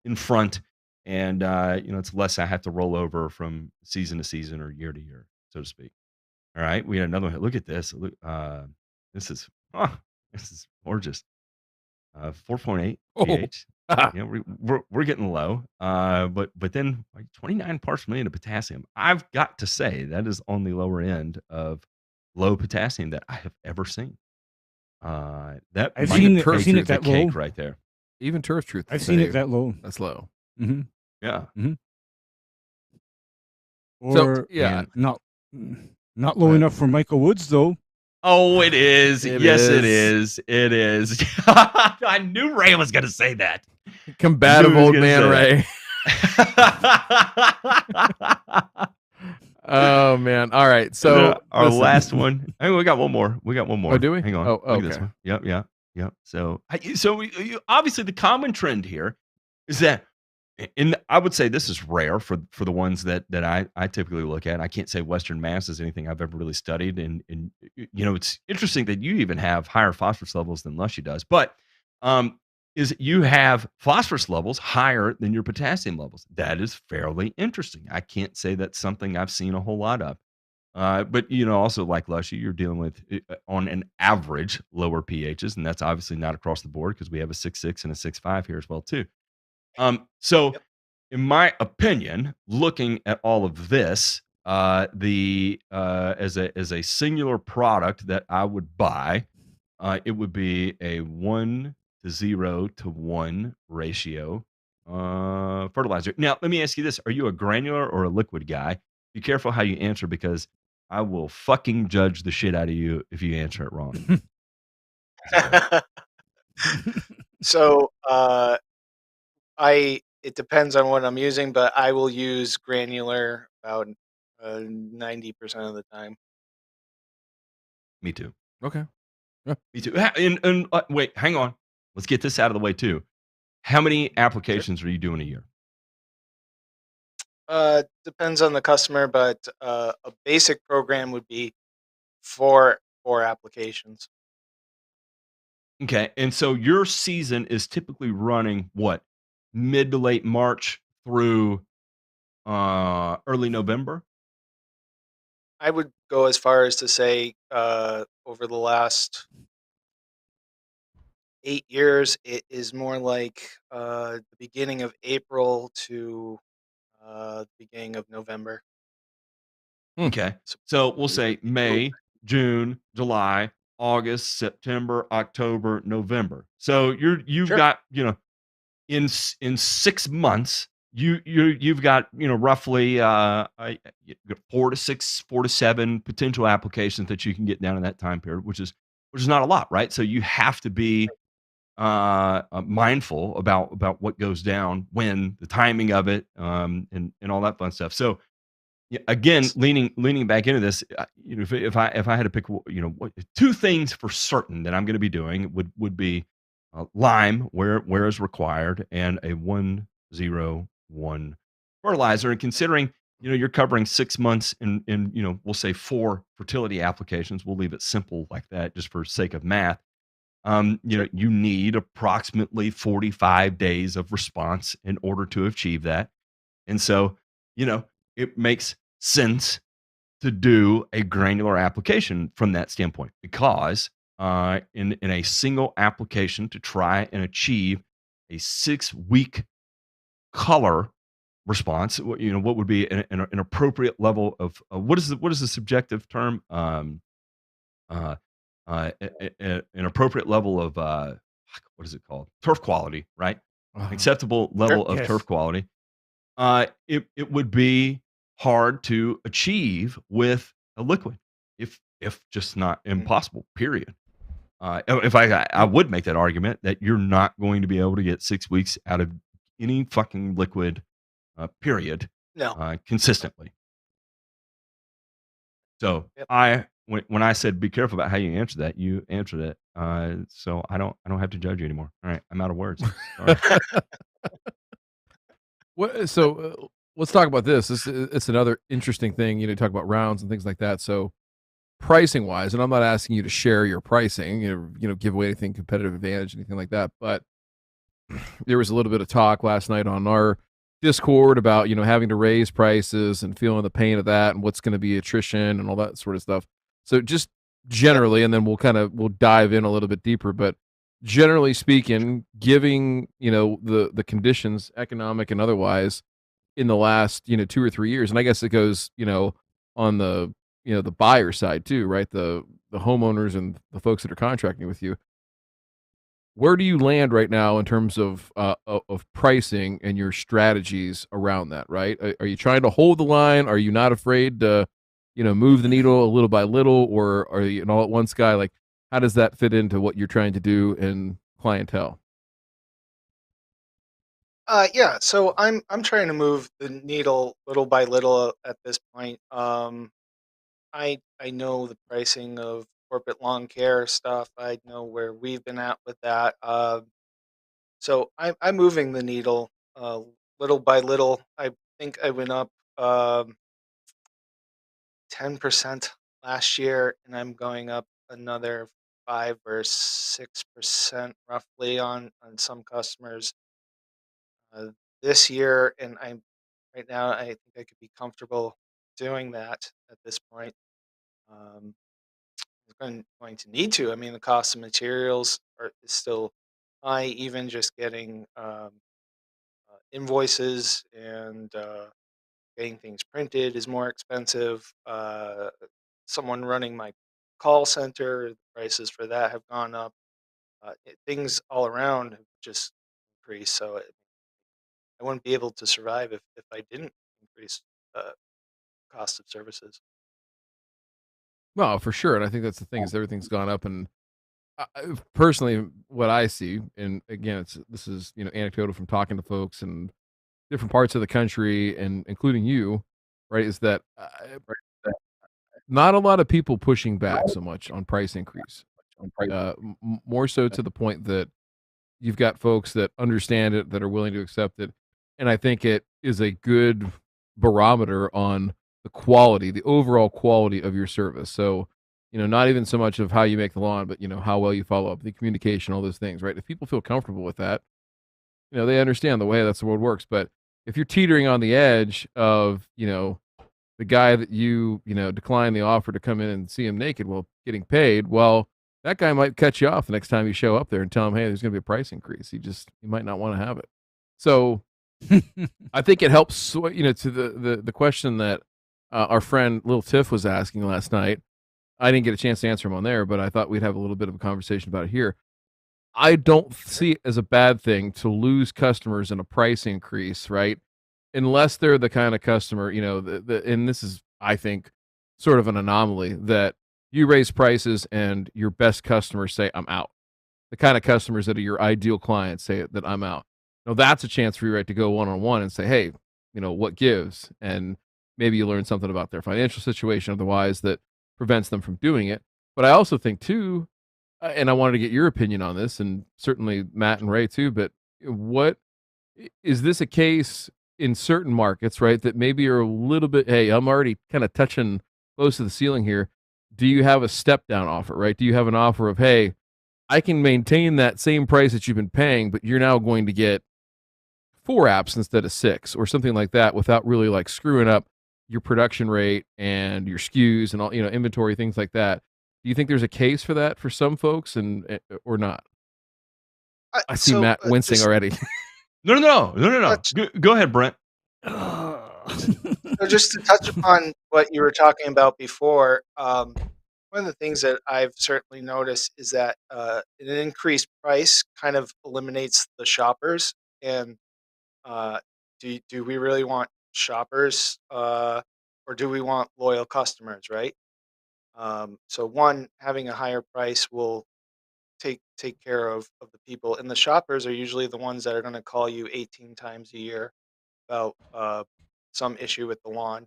in front, and it's less I have to roll over from season to season or year to year, so to speak. All right, we had another one. Look at this. Look, this is this is gorgeous. 4.8 Oh, pH. We're getting low, but then like 29 parts per million of potassium. I've got to say that is on the lower end of low potassium that I have ever seen. That I've might seen make it the that cake low. right there. even Turf Truth. I've seen it that low. That's low. Mm-hmm. Yeah. Or yeah. not low enough for Michael Woods though. Oh, it is. It Yes, it is. is. It is. I knew Ray was going to say that. Combative I knew he was old gonna man say Ray. that. Oh man. All right. So our listen. last one. I mean, we got one more. Oh, do we? Hang on. Oh, Look at this okay. one. Yep. So obviously the common trend here is that, and I would say this is rare for the ones that I typically look at. I can't say Western Mass is anything I've ever really studied, and it's interesting that you even have higher phosphorus levels than Lushy does, but is you have phosphorus levels higher than your potassium levels. That is fairly interesting. I can't say that's something I've seen a whole lot of. But also like Lushy, you're dealing with on an average lower pHs, and that's obviously not across the board because we have a 6.6 and a 6.5 here as well too. So Yep. in my opinion, looking at all of this, as a singular product that I would buy, it would be a 1:0 ratio fertilizer. Now, let me ask you this: are you a granular or a liquid guy? Be careful how you answer because I will fucking judge the shit out of you if you answer it wrong. So it depends on what I'm using, but I will use granular about 90% of the time. Me too. Okay. Me too. And wait, hang on. Let's get this out of the way too. How many applications are you doing a year? Depends on the customer, but a basic program would be four applications. Okay. And so your season is typically running what? Mid to late March through early November? I would go as far as to say over the last 8 years, it is more like the beginning of April to the beginning of November. Okay. So we'll say May, June, July, August, September, October, November. So you've Sure. got, in 6 months, you've got, roughly 4 to 7 potential applications that you can get down in that time period, which is not a lot, right? So you have to be mindful about what goes down, when, the timing of it, and all that fun stuff. So again, leaning back into this, if I had to pick, two things for certain that I'm going to be doing would be lime where is required, and a 1:0:1 fertilizer. And considering you're covering 6 months in we'll say 4 fertility applications, we'll leave it simple like that just for sake of math. You need approximately 45 days of response in order to achieve that. And so, it makes sense to do a granular application from that standpoint, because in a single application to try and achieve a 6-week color response, what would be an appropriate level of what is the subjective term? Uh, an appropriate level of what is it called? Turf quality, right? acceptable level of Yes. turf quality, it would be hard to achieve with a liquid, if just not impossible. Period. If I would make that argument that you're not going to be able to get 6 weeks out of any fucking liquid, period, No. consistently. So Yep. when I said be careful about how you answer that, you answered it. So I don't have to judge you anymore. All right, I'm out of words. Sorry. Let's talk about this. It's another interesting thing. You talk about rounds and things like that. So pricing wise, and I'm not asking you to share your pricing, give away anything competitive advantage, anything like that. But there was a little bit of talk last night on our Discord about, having to raise prices and feeling the pain of that and what's going to be attrition and all that sort of stuff. So just generally, and then we'll dive in a little bit deeper, but generally speaking, giving, the conditions, economic and otherwise, in the last, 2 or 3 years, and I guess it goes, on the, the buyer side too, right? The homeowners and the folks that are contracting with you. Where do you land right now in terms of pricing and your strategies around that, right? Are you trying to hold the line? Are you not afraid to, move the needle a little by little, or are you an all at once guy? Like, how does that fit into what you're trying to do in clientele? Yeah. So I'm trying to move the needle little by little at this point. I know the pricing of corporate lawn care stuff. I know where we've been at with that. So I'm moving the needle little by little. I think I went up 10% last year, and I'm going up another 5 or 6% roughly on some customers this year. And I'm right now. I think I could be comfortable doing that at this point. Um, going to need to. I mean, the cost of materials is still high. Even just getting invoices and getting things printed is more expensive. Someone running my call center, the prices for that have gone up. Things all around have just increased. So I wouldn't be able to survive if I didn't increase uh, cost of services. Well, for sure, and I think that's the thing is everything's gone up, and personally, what I see, and again, this is anecdotal from talking to folks and different parts of the country, and including you, right? Is that not a lot of people pushing back so much on price increase. More so to the point that you've got folks that understand it, that are willing to accept it, and I think it is a good barometer on the quality, the overall quality of your service. So, not even so much of how you make the lawn, but how well you follow up, the communication, all those things, right? If people feel comfortable with that, they understand the way that's the world works. But if you're teetering on the edge of, the guy that decline the offer to come in and see him naked while getting paid, well, that guy might cut you off the next time you show up there and tell him, hey, there's going to be a price increase. He might not want to have it. So I think it helps, to the question that our friend Little Tiff was asking last night. I didn't get a chance to answer him on there, but I thought we'd have a little bit of a conversation about it here. I don't see it as a bad thing to lose customers in a price increase, right? Unless they're the kind of customer, and this is, I think, sort of an anomaly that you raise prices and your best customers say, I'm out. The kind of customers that are your ideal clients say that I'm out. Now that's a chance for you, right, to go one-on-one and say, hey, what gives? And maybe you learn something about their financial situation otherwise that prevents them from doing it. But I also think too, and I wanted to get your opinion on this, and certainly Matt and Ray too, but what is this a case in certain markets, right, that maybe are a little bit, hey, I'm already kind of touching close to the ceiling here. Do you have a step down offer, right? Do you have an offer of, hey, I can maintain that same price that you've been paying, but you're now going to get 4 apps instead of 6 or something like that without really like screwing up your production rate and your SKUs and all, inventory, things like that. Do you think there's a case for that for some folks or not? I see So Matt wincing already. No. touch, Go ahead, Brent. so just to touch upon what you were talking about before, one of the things that I've certainly noticed is that an increased price kind of eliminates the shoppers. And do we really want shoppers, or do we want loyal customers, right? So one, having a higher price will take care of the people, and the shoppers are usually the ones that are going to call you 18 times a year about some issue with the lawn.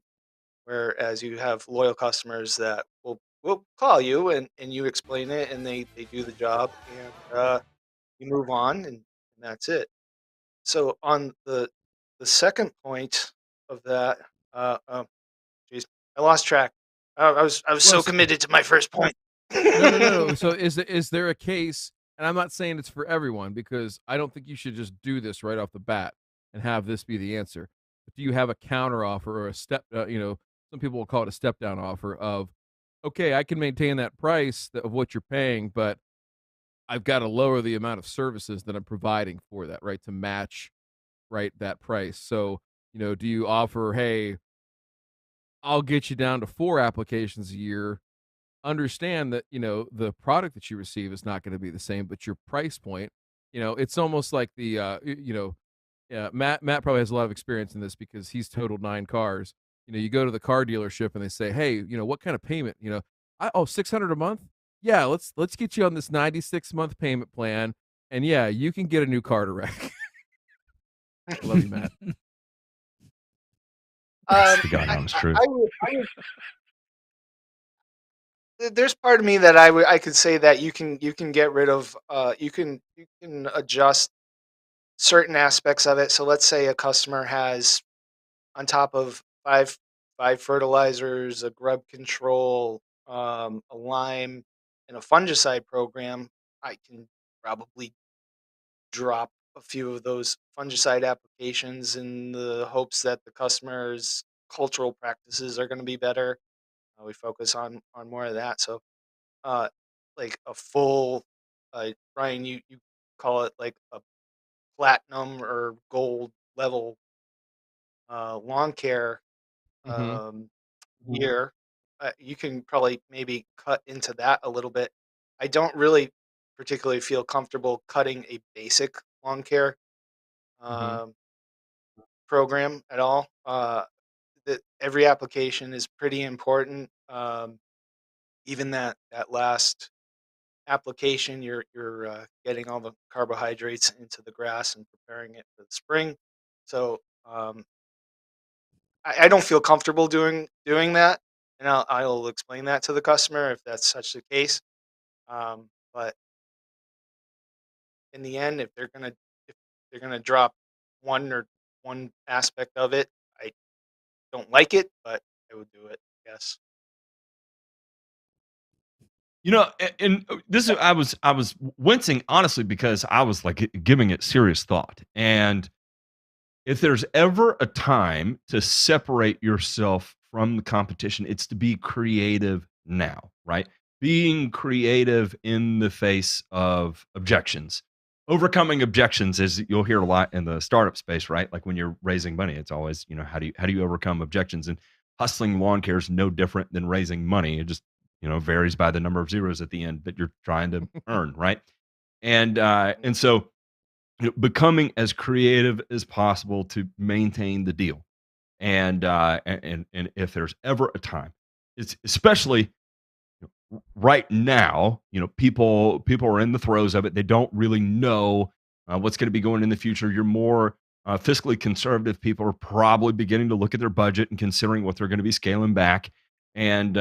Whereas you have loyal customers that will call you, and you explain it, and they do the job, and you move on, and that's it. So on the second point of that, oh, geez, I lost track. I was Well, so committed to my first point. no. So is there a case? And I'm not saying it's for everyone because I don't think you should just do this right off the bat and have this be the answer. But do you have a counter offer or a step? Some people will call it a step down offer of, okay, I can maintain that price of what you're paying, but I've got to lower the amount of services that I'm providing for that, right, to match right that price. So do you offer, hey, I'll get you down to 4 applications a year. Understand that, the product that you receive is not gonna be the same, but your price point, it's almost like yeah, Matt probably has a lot of experience in this because he's totaled 9 cars. You go to the car dealership and they say, "Hey, what kind of payment?" "Oh, 600 a month? Yeah, let's get you on this 96-month payment plan, and yeah, you can get a new car to wreck." I love you, Matt. That's um, the God I, honest I, truth. there's part of me that I could say that you can get rid of, you can adjust certain aspects of it. So let's say a customer has, on top of five fertilizers, a grub control, a lime, and a fungicide program. I can probably drop a few of those fungicide applications in the hopes that the customer's cultural practices are going to be better. We focus on more of that. So, uh, like a full, Ryan, you call it like a platinum or gold level lawn care Mhm, um, year. You can probably maybe cut into that a little bit. I don't really particularly feel comfortable cutting a basic lawn care mhm, um, program at all. That every application is pretty important. Even that last application, you're getting all the carbohydrates into the grass and preparing it for the spring. So I don't feel comfortable doing that, and I'll explain that to the customer if that's such the case. But in the end, if they're gonna drop one aspect of it, I don't like it, but I would do it. Yes. This is I was wincing honestly because I was like giving it serious thought. And if there's ever a time to separate yourself from the competition, it's to be creative now, right? Being creative in the face of objections. Overcoming objections is you'll hear a lot in the startup space, right? Like when you're raising money, it's always, how do you overcome objections? And hustling lawn care is no different than raising money. It just, varies by the number of zeros at the end that you're trying to earn, right? And so becoming as creative as possible to maintain the deal. And if there's ever a time, it's especially right now, people are in the throes of it. They don't really know what's going to be going in the future. You're more fiscally conservative. People are probably beginning to look at their budget and considering what they're going to be scaling back. And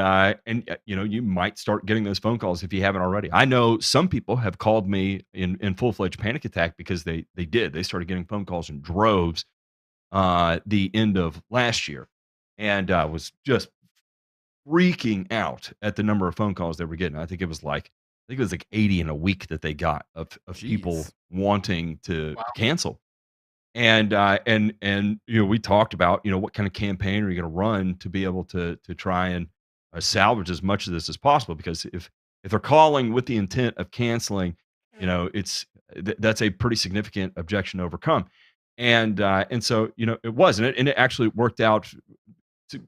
you might start getting those phone calls if you haven't already. I know some people have called me in full fledged panic attack because they started getting phone calls in droves the end of last year, and was just freaking out at the number of phone calls they were getting. I think it was like 80 in a week that they got of people jeez. wanting to cancel. And we talked about, what kind of campaign are you going to run to be able to try and salvage as much of this as possible? Because if they're calling with the intent of canceling, that's a pretty significant objection to overcome. And so it wasn't, and it actually worked out to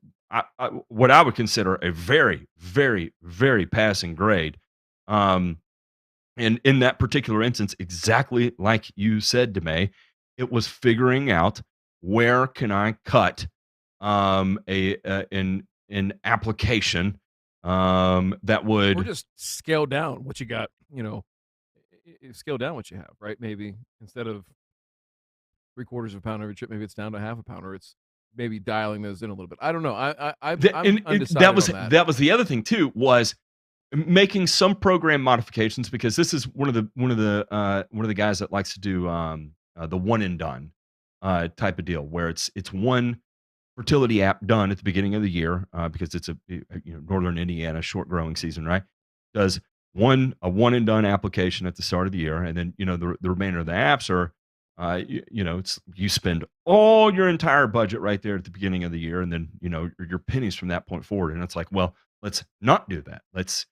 what I would consider a very, very, very passing grade. Um, and in that particular instance, exactly like you said, Demay, It was figuring out where can I cut an application that Or would just scale down what you got, scale down what you have, right? Maybe instead of 3/4 of a pound every trip, maybe it's down to half a pound, or it's maybe dialing those in a little bit. I don't know. I'm undecided that was on that. that was the other thing too, was making some program modifications, because this is one of the guys that likes to do the one and done type of deal, where it's one fertility app done at the beginning of the year, because it's northern Indiana short growing season, right? Does a one and done application at the start of the year, and then the remainder of the apps are it's you spend all your entire budget right there at the beginning of the year, and then your pennies from that point forward. And it's like, well, let's not do that. Let's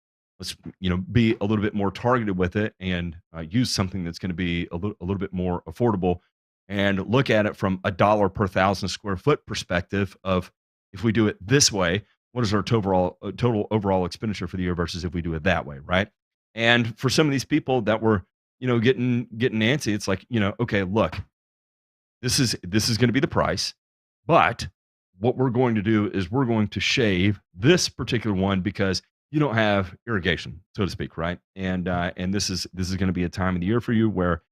be a little bit more targeted with it, and use something that's going to be a little bit more affordable, and look at it from $1 per 1,000 square foot perspective of, if we do it this way, what is our total overall expenditure for the year versus if we do it that way, right? And for some of these people that were getting antsy, it's like, okay, look, this is going to be the price, but what we're going to do is we're going to shave this particular one because you don't have irrigation, so to speak, right? And this is going to be a time of the year for you where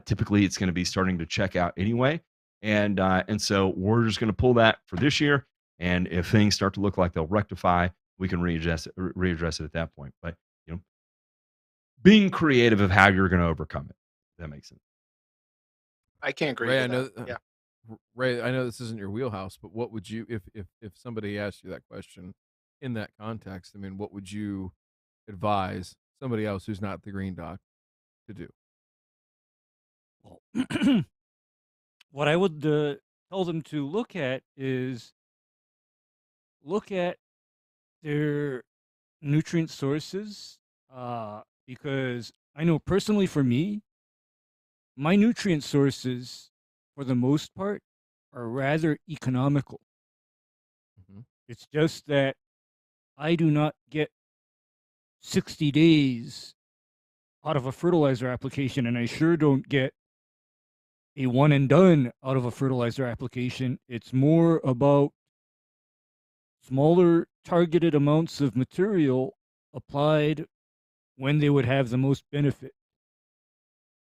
typically it's going to be starting to check out anyway, and so we're just going to pull that for this year. And if things start to look like they'll rectify, we can readdress it at that point. But being creative of how you're going to overcome it. That makes sense. I can't agree Ray, with I know, that. Yeah. Ray, I know this isn't your wheelhouse, but what would you, if somebody asked you that question in that context? I mean, what would you advise somebody else who's not the green doc to do? Well, what I would tell them to look at is look at their nutrient sources, because I know personally for me, my nutrient sources, for the most part, are rather economical. Mhm. It's just that I do not get 60 days out of a fertilizer application, and I sure don't get a one and done out of a fertilizer application. It's more about smaller targeted amounts of material applied when they would have the most benefit.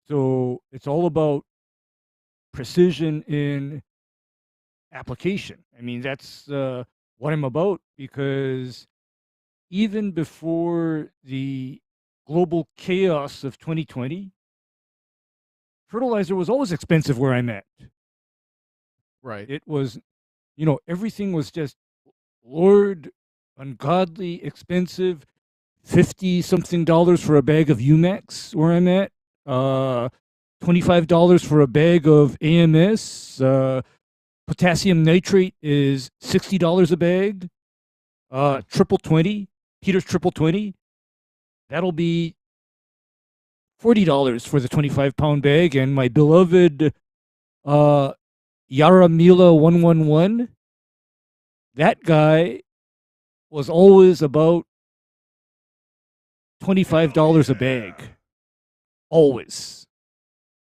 So it's all about precision in application. I mean, that's what I'm about, because even before the global chaos of 2020, fertilizer was always expensive where I'm at. Right. It was, everything was just, Lord, ungodly expensive. $50-something for a bag of Umax where I'm at. $25 for a bag of AMS. Potassium nitrate is $60 a bag. Triple 20, Peter's triple 20. That'll be $40 for the 25-pound bag. And my beloved Yaramila 111, that guy was always about $25 a bag. Always.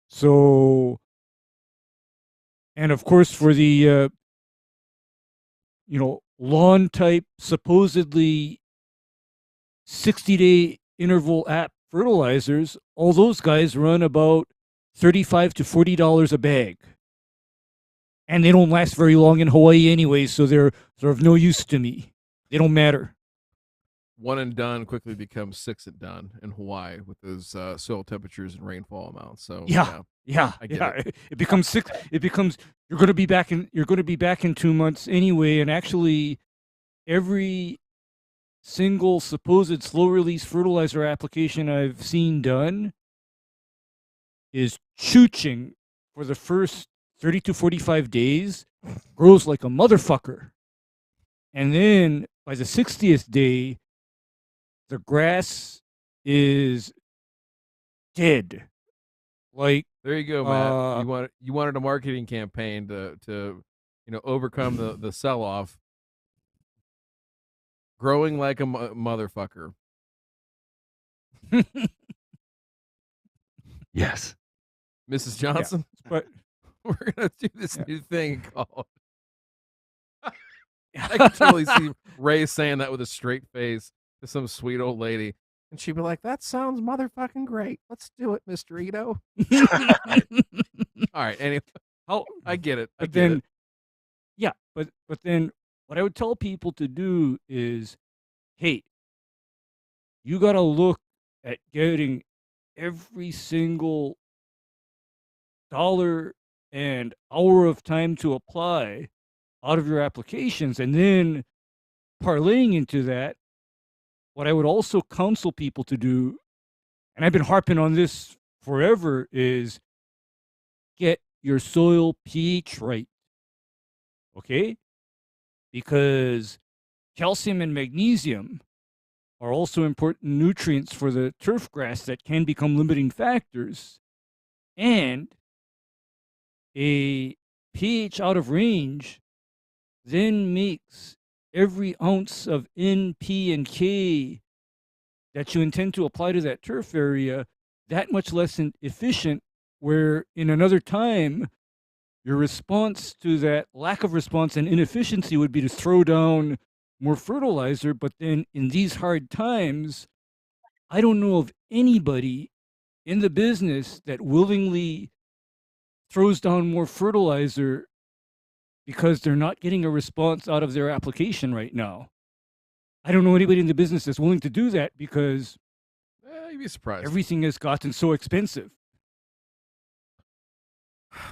So, and of course for the, lawn type, supposedly 60-day interval app fertilizers, all those guys run about $35 to $40 a bag. And they don't last very long in Hawaii anyway, so they're sort of no use to me. They don't matter. One and done quickly becomes six and done in Hawaii with those soil temperatures and rainfall amounts. So Yeah. I get it. It becomes six. It becomes you're going to be back in 2 months anyway. And actually, every single supposed slow release fertilizer application I've seen done is chooching for the first 30 to 45 days, grows like a motherfucker, and then by the 60th day, the grass is dead. Like, there you go, Matt. You wanted a marketing campaign to overcome the sell off. Growing like a motherfucker. Yes. Mrs. Johnson. But We're gonna do this Yeah. new thing called. I can totally see Ray saying that with a straight face to some sweet old lady, and she'd be like, "That sounds motherfucking great. Let's do it, Mister Ito." All right. Anyway, How, I get it. I but get then, it. yeah, but then what I would tell people to do is, hey, you got to look at getting every single dollar and hour of time to apply out of your applications, and then parlaying into that. What I would also counsel people to do, and I've been harping on this forever, is get your soil pH right. Okay? Because calcium and magnesium are also important nutrients for the turf grass that can become limiting factors. And a pH out of range then makes every ounce of N, P, and K that you intend to apply to that turf area that much less efficient, where in another time, your response to that lack of response and inefficiency would be to throw down more fertilizer. But then in these hard times, I don't know of anybody in the business that willingly throws down more fertilizer because they're not getting a response out of their application right now. I don't know anybody in the business that's willing to do that because You'd be surprised. everything has gotten so expensive.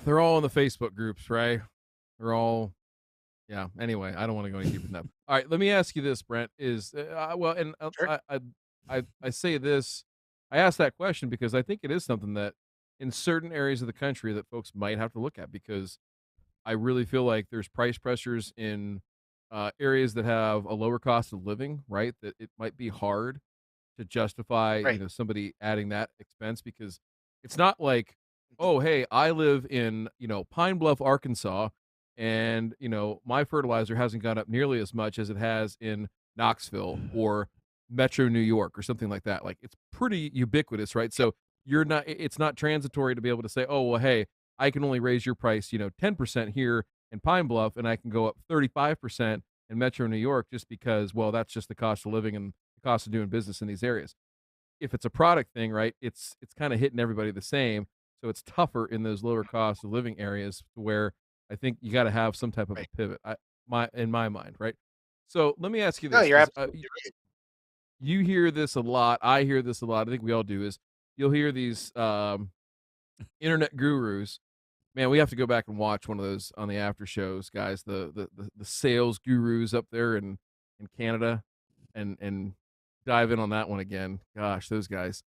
They're all in the Facebook groups, right? They're all, yeah. Anyway, I don't want to go any deeper than that. All right, let me ask you this, Brent. Is well, and Sure. I say this. I ask that question because I think it is something that in certain areas of the country that folks might have to look at, because I really feel like there's price pressures in areas that have a lower cost of living, right? That it might be hard to justify, Right. somebody adding that expense, because it's not like, oh, hey, I live in, Pine Bluff, Arkansas, and, my fertilizer hasn't gone up nearly as much as it has in Knoxville or Metro New York or something like that. Like, it's pretty ubiquitous, right? So it's not transitory to be able to say, oh, well, hey, I can only raise your price, 10% here in Pine Bluff, and I can go up 35% in Metro New York just because, well, that's just the cost of living and the cost of doing business in these areas. If it's a product thing, right, it's kind of hitting everybody the same. So it's tougher in those lower cost of living areas, where I think you got to have some type of a Right. pivot. In my mind, right? So let me ask you No, this, you're because absolutely right. you hear this a lot. I hear this a lot. I think we all do. Is you'll hear these internet gurus. Man, we have to go back and watch one of those on the after shows, guys. The sales gurus up there in Canada, and dive in on that one again. Gosh, those guys.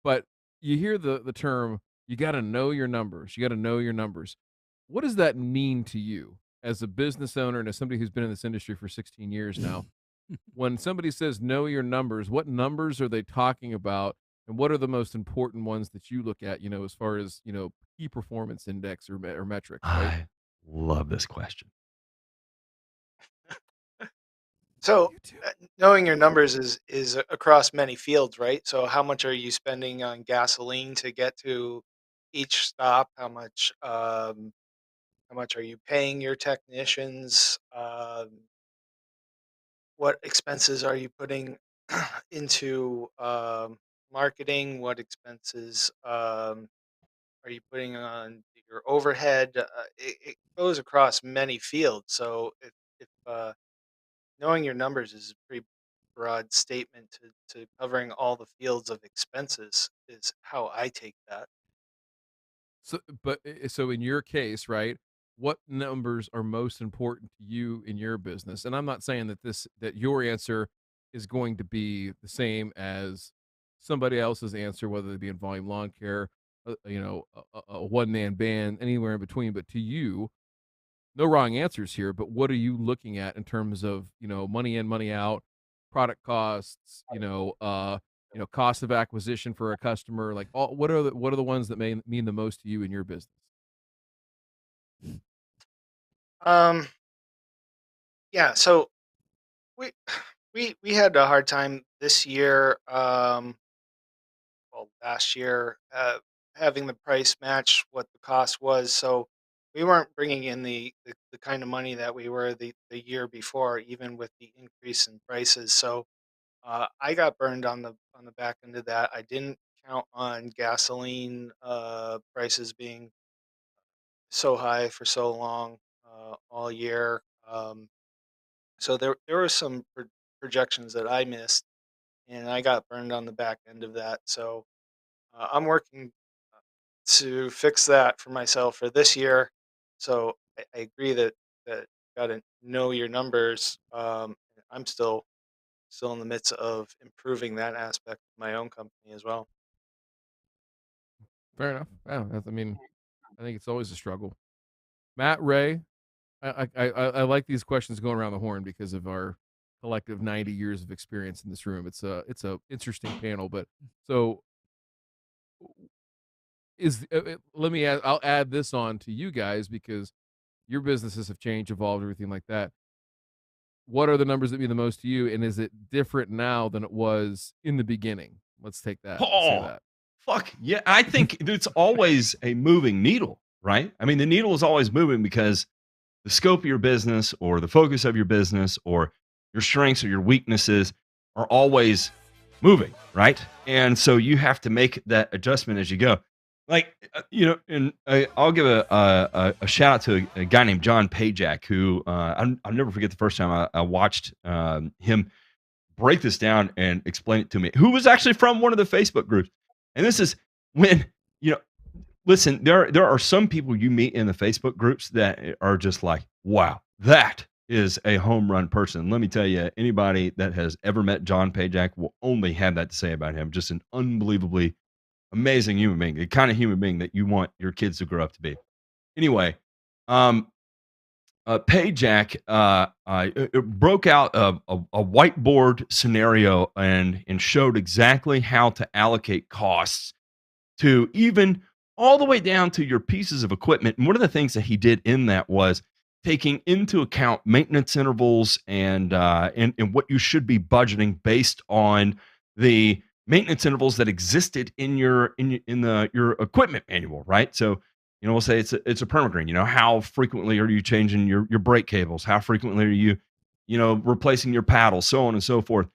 But you hear the term, you got to know your numbers. You got to know your numbers. What does that mean to you as a business owner and as somebody who's been in this industry for 16 years now? When somebody says know your numbers, what numbers are they talking about? And what are the most important ones that you look at, as far as, key performance index or metrics, right? I love this question. So, You too. knowing your numbers is across many fields, right? So, how much are you spending on gasoline to get to each stop? How much are you paying your technicians? What expenses are you putting into marketing? What expenses are you putting on your overhead? It goes across many fields. So, if knowing your numbers is a pretty broad statement to covering all the fields of expenses, is how I take that. So, but so in your case, right? What numbers are most important to you in your business? And I'm not saying that your answer is going to be the same as somebody else's answer, whether they be in volume lawn care, a one man band, anywhere in between. But to you, no wrong answers here. But what are you looking at in terms of, money in, money out, product costs, cost of acquisition for a customer? Like, what are the ones that may mean the most to you in your business? Um, yeah, so we we had a hard time this year, well, last year, having the price match what the cost was. So we weren't bringing in the kind of money that we were the year before, even with the increase in prices. So I got burned on the back end of that. I didn't count on gasoline prices being so high for so long all year. So there were some projections that I missed, and I got burned on the back end of that. So I'm working to fix that for myself for this year. So I agree that got to know your numbers. I'm still in the midst of improving that aspect of my own company as well. Fair enough. Yeah, I mean, I think it's always a struggle. Matt, Ray, I like these questions going around the horn because of our collective 90 years of experience in this room. It's a interesting panel. But so let me add, I'll add this on to you guys because your businesses have changed, evolved, everything like that. What are the numbers that mean the most to you, and is it different now than it was in the beginning? Let's take that. Say Oh, that. fuck yeah! I think it's always a moving needle, right? I mean, the needle is always moving because the scope of your business or the focus of your business or your strengths or your weaknesses are always moving, right? And so you have to make that adjustment as you go. Like, and I'll give a shout out to a guy named John Pajak, who I'll never forget the first time I watched him break this down and explain it to me, who was actually from one of the Facebook groups. And this is when, you know, listen, there are some people you meet in the Facebook groups that are just like, wow, that is a home run person. Let me tell you, anybody that has ever met John Pajak will only have that to say about him. Just an unbelievably amazing human being, the kind of human being that you want your kids to grow up to be. Anyway, um, Pajak broke out a whiteboard scenario and showed exactly how to allocate costs to even all the way down to your pieces of equipment. And one of the things that he did in that was taking into account maintenance intervals and what you should be budgeting based on the maintenance intervals that existed in your equipment manual, right? So, we'll say it's a permagreen. How frequently are you changing your brake cables? How frequently are you, replacing your paddles, so on and so forth.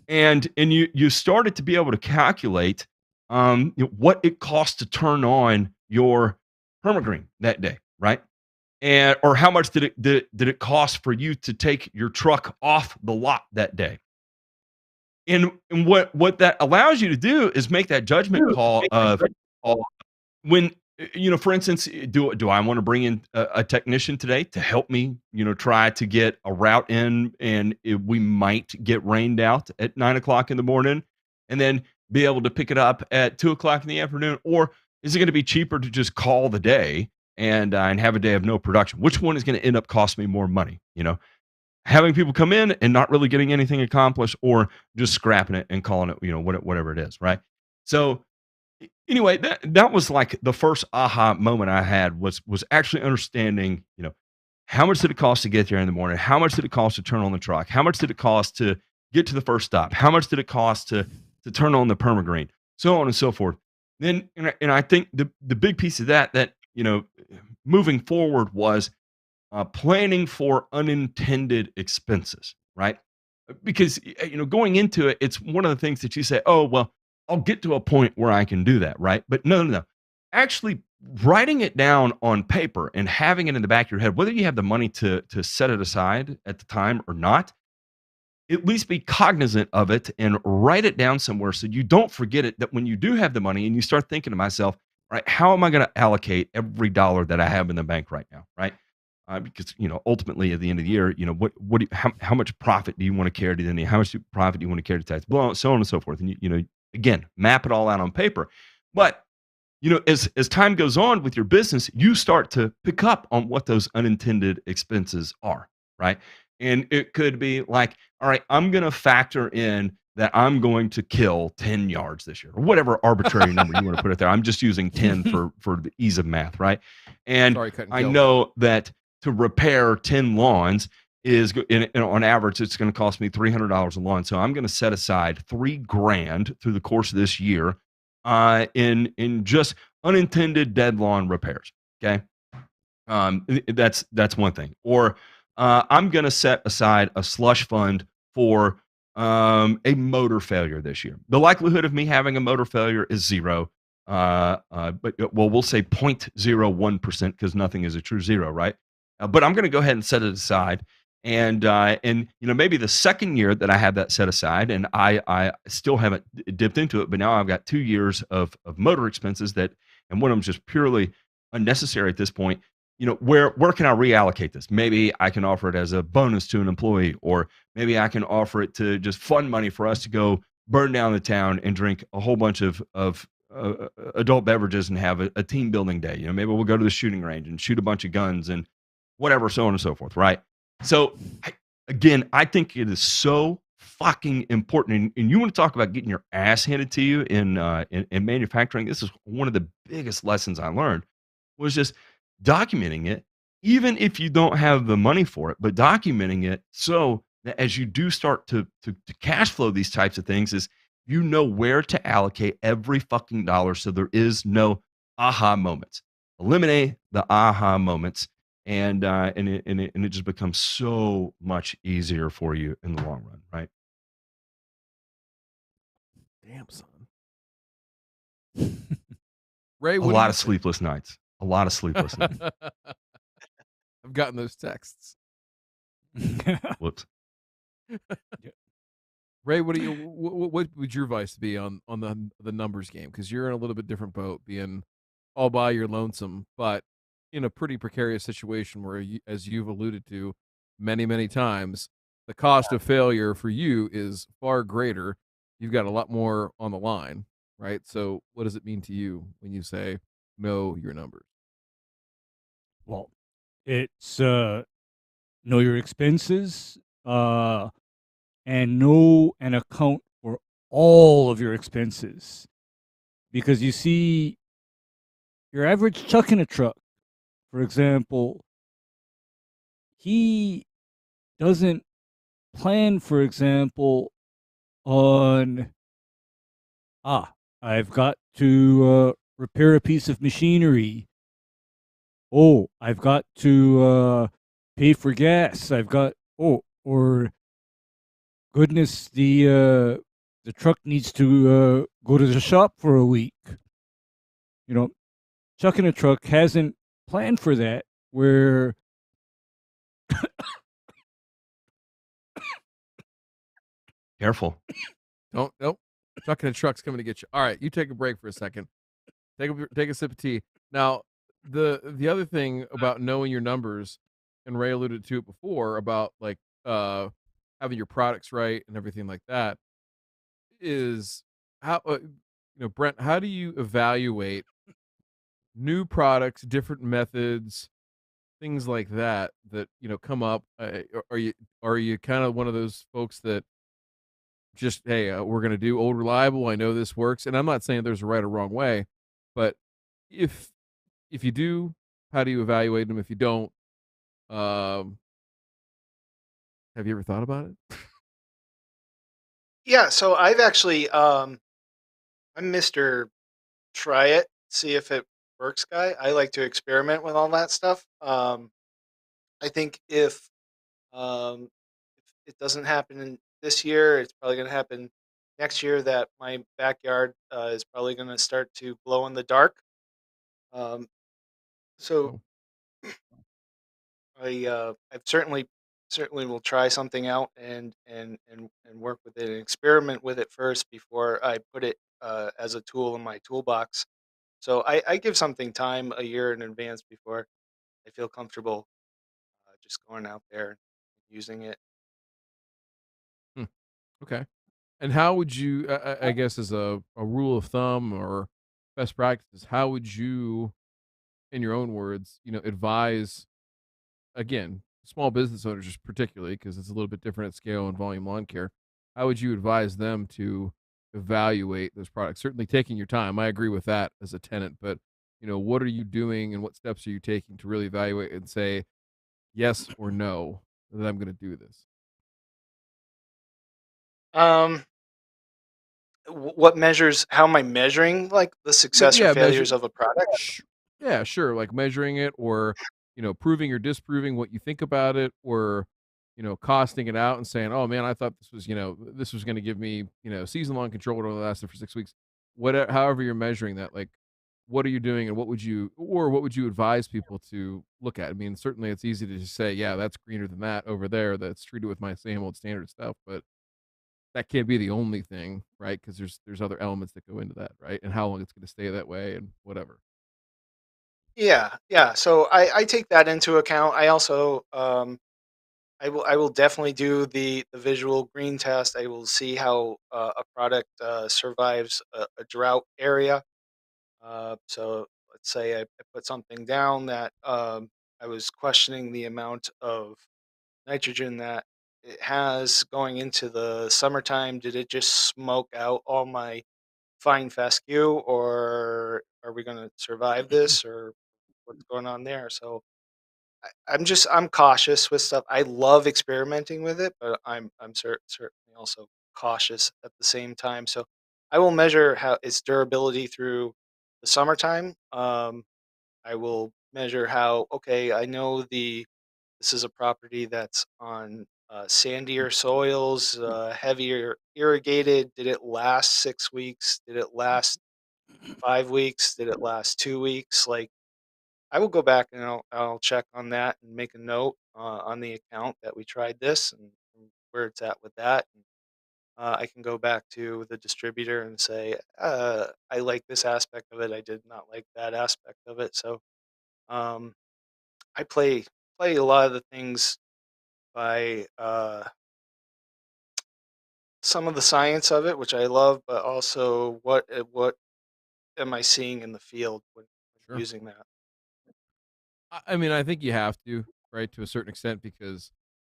And you started to be able to calculate what it costs to turn on your permagreen that day, right? And or how much did it cost for you to take your truck off the lot that day? And what that allows you to do is make that judgment call of when for instance, do I want to bring in a technician today to help me, try to get a route in, and we might get rained out at 9 o'clock in the morning, and then be able to pick it up at 2 o'clock in the afternoon, or is it going to be cheaper to just call the day and have a day of no production? Which one is going to end up costing me more money? Having people come in and not really getting anything accomplished, or just scrapping it and calling it, whatever it is, right? So anyway, that was like the first aha moment I had was actually understanding, how much did it cost to get there in the morning? How much did it cost to turn on the truck? How much did it cost to get to the first stop? How much did it cost to turn on the permagreen? So on and so forth. Then, and I think the big piece of that moving forward was planning for unintended expenses, right? Because going into it, it's one of the things that you say, oh well, I'll get to a point where I can do that, right? But no. Actually writing it down on paper and having it in the back of your head, whether you have the money to set it aside at the time or not, at least be cognizant of it and write it down somewhere so you don't forget it, that when you do have the money and you start thinking to myself, right, how am I going to allocate every dollar that I have in the bank right now, right? Because ultimately at the end of the year, how much profit do you want to carry to the end? How much profit do you want to carry to tax? Well, so on and so forth. And again, map it all out on paper. But as time goes on with your business, you start to pick up on what those unintended expenses are, right? And it could be like, all right, I'm going to factor in that I'm going to kill 10 yards this year, or whatever arbitrary number you want to put it there. I'm just using 10 for the ease of math, right? And Sorry, cut and I kill. know that to repair 10 lawns is on average, it's going to cost me $300 a lawn. So I'm going to set aside $3,000 through the course of this year in just unintended dead lawn repairs. Okay. That's one thing. Or I'm going to set aside a slush fund for a motor failure this year. The likelihood of me having a motor failure is zero. But we'll say 0.01% because nothing is a true zero, right? But I'm going to go ahead and set it aside. And maybe the second year that I have that set aside, and I still haven't dipped into it, but now I've got 2 years of motor expenses and one of them just purely unnecessary at this point. Where can I reallocate this? Maybe I can offer it as a bonus to an employee, or maybe I can offer it to just fund money for us to go burn down the town and drink a whole bunch of adult beverages and have a team building day. Maybe we'll go to the shooting range and shoot a bunch of guns and whatever, so on and so forth, right? So I think it is so fucking important. And you want to talk about getting your ass handed to you in manufacturing? This is one of the biggest lessons I learned, was just documenting it, even if you don't have the money for it, but documenting it so that as you do start to cash flow these types of things, is where to allocate every fucking dollar, so there is no aha moments. Eliminate the aha moments, and it just becomes so much easier for you in the long run, right? Damn, son. Ray, A what do lot you of think? sleepless nights. A lot of sleepless nights. I've gotten those texts. Whoops. Ray, what would your advice be on the numbers game? Because you're in a little bit different boat, being all by your lonesome, but in a pretty precarious situation where, as you've alluded to many times, the cost of failure for you is far greater. You've got a lot more on the line, right? So, what does it mean to you when you say know your numbers? Well, it's know your expenses, and know and account for all of your expenses. Because you see, your average chuck in a truck, for example, he doesn't plan, for example, on, I've got to repair a piece of machinery. Oh, I've got to pay for gas. Or goodness, the truck needs to go to the shop for a week. Chuck in a truck hasn't planned for that, where Careful. Nope. Truck in a truck's coming to get you. All right, you take a break for a second. Take a sip of tea. Now, the other thing about knowing your numbers, and Ray alluded to it before, about like having your products right and everything like that, is how Brent, how do you evaluate new products, different methods, things like that come up? Are you kind of one of those folks that just, hey, we're going to do old reliable, I know this works, and I'm not saying there's a right or wrong way, but if you do, how do you evaluate them? If you don't, have you ever thought about it? Yeah, so I've actually I'm Mr. Try it, see if it works guy. I like to experiment with all that stuff. I think if it doesn't happen this year, it's probably going to happen next year. That my backyard is probably going to start to glow in the dark. Um, so Oh, I've certainly will try something out and work with it and experiment with it first before I put it as a tool in my toolbox. So I give something time a year in advance before I feel comfortable just going out there and using it. hmm, okay. And how would you, I guess, as a rule of thumb or best practices, how would you, in your own words, advise, again, small business owners, just particularly because it's a little bit different at scale and volume lawn care, how would you advise them to evaluate those products? Certainly taking your time. I agree with that as a tenant, but what are you doing and what steps are you taking to really evaluate and say yes or no that I'm going to do this? Um, what measures? How am I measuring like the success or Yeah, measure. failures of a product? Yeah, sure. Like measuring it, or proving or disproving what you think about it, or costing it out and saying, "Oh man, I thought this was going to give me season-long control that only lasted for 6 weeks." Whatever, however you're measuring that, like, what are you doing, and what would you advise people to look at? I mean, certainly it's easy to just say, "Yeah, that's greener than that over there. That's treated with my same old standard stuff," but that can't be the only thing, right? Because there's other elements that go into that, right? And how long it's going to stay that way, and whatever. Yeah, yeah. So I take that into account. I also I will definitely do the visual green test. I will see how a product survives a drought area. So let's say I put something down that I was questioning the amount of nitrogen that it has going into the summertime. Did it just smoke out all my fine fescue, or are we going to survive this, or what's going on there? So I'm cautious with stuff. I love experimenting with it, but certainly also cautious at the same time. So I will measure how its durability through the summertime. I will measure how, okay, I know this is a property that's on sandier soils, heavier irrigated. Did it last 6 weeks? Did it last 5 weeks? Did it last 2 weeks? Like, I will go back and I'll check on that and make a note on the account that we tried this, and where it's at with that. And, I can go back to the distributor and say, I like this aspect of it. I did not like that aspect of it. So um, I play a lot of the things by some of the science of it, which I love, but also what am I seeing in the field when Sure. using that? I mean, I think you have to, right, to a certain extent, because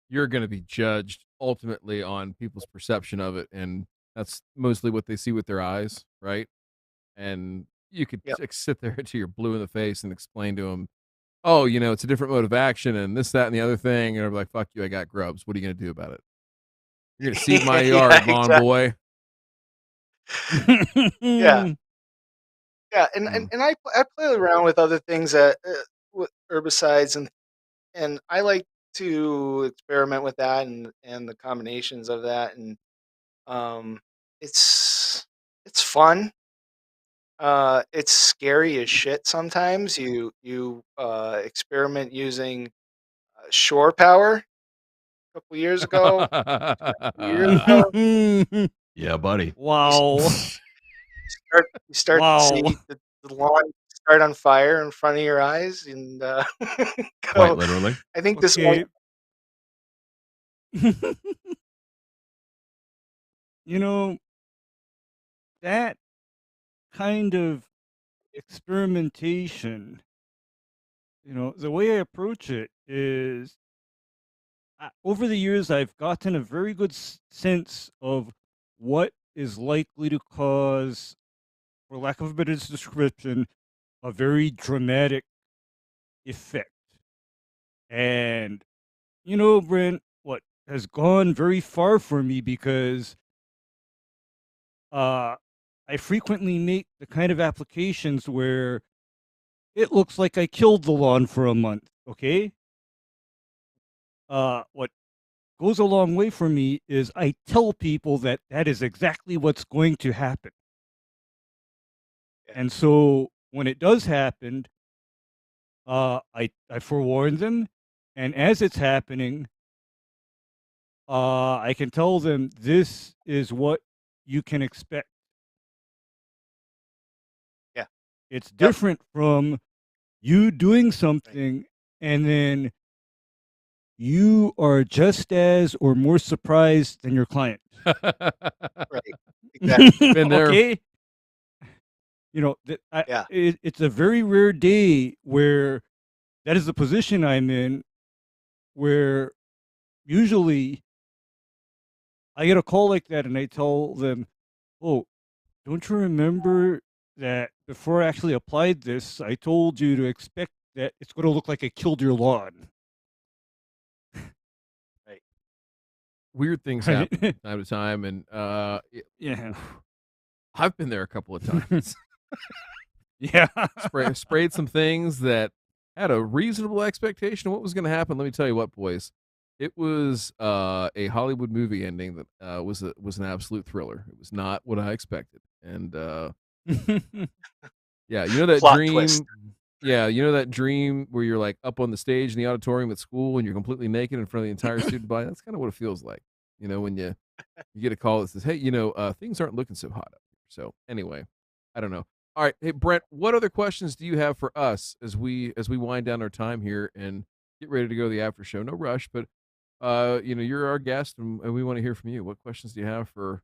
you're going to be judged ultimately on people's perception of it, and that's mostly what they see with their eyes, right? And you could Yep. sit there till you're blue in the face and explain to them, "Oh, it's a different mode of action, and this, that, and the other thing," and they're like, "Fuck you, I got grubs. What are you going to do about it? You're going to seed my Yeah, yard, lawn exactly. boy." Yeah. Yeah, Mm. and I play around with other things that with herbicides, and I like to experiment with that and the combinations of that, and um, it's it's fun. It's scary as shit sometimes. You experiment using shore power a couple years ago, 2 years ago. Yeah, buddy. You, s- Wow. you start to Wow. see the lawn start on fire in front of your eyes, and Quite go. literally. I think this one. Okay. You know, that kind of experimentation, the way I approach it is over the years, I've gotten a very good sense of what is likely to cause, for lack of a better description, a very dramatic effect. And, Brent, what has gone very far for me because uh, I frequently make the kind of applications where it looks like I killed the lawn for a month. Okay. What goes a long way for me is I tell people that that is exactly what's going to happen. Yeah, And so when it does happen, I forewarn them, and as it's happening, I can tell them this is what you can expect. yeah, It's yep, different from you doing right, something and then you are just as or more surprised than your client. right, exactly. Been there. Okay? Yeah, It's a very rare day where that is the position I'm in, where usually I get a call like that and I tell them, "Oh, don't you remember that before I actually applied this, I told you to expect that it's going to look like I killed your lawn." right. Weird things Right? happen from time to time, and Yeah. I've been there a couple of times. Yeah. Sprayed some things that had a reasonable expectation of what was going to happen. Let me tell you what, boys. It was a Hollywood movie ending that was an absolute thriller. It was not what I expected, and yeah, you know that Plot twist. dream. Yeah, you know that dream where you're like up on the stage in the auditorium at school and you're completely naked in front of the entire student body. That's kind of what it feels like. When you get a call that says, "Hey, things aren't looking so hot up here." So anyway, I don't know. All right, hey Brent, what other questions do you have for us as we wind down our time here and get ready to go to the after show? No rush, but you're our guest and we want to hear from you. What questions do you have for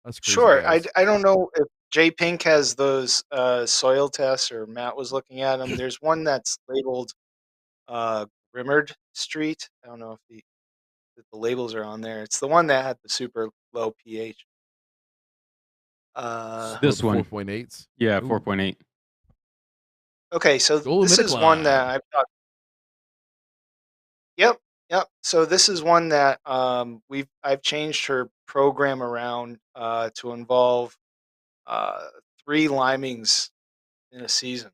us crazy Sure. I, guys? I don't know if J Pink has those soil tests or Matt was looking at them. There's one that's labeled Grimard Street. I don't know if the labels are on there. It's the one that had the super low pH. Oh, This the one. 4.8s. Yeah, Ooh, 4.8. Okay, so this Dolomitic is one that lime. I've talked. Yep, yep. So this is one that I've changed her program around to involve uh, 3 limings in a season.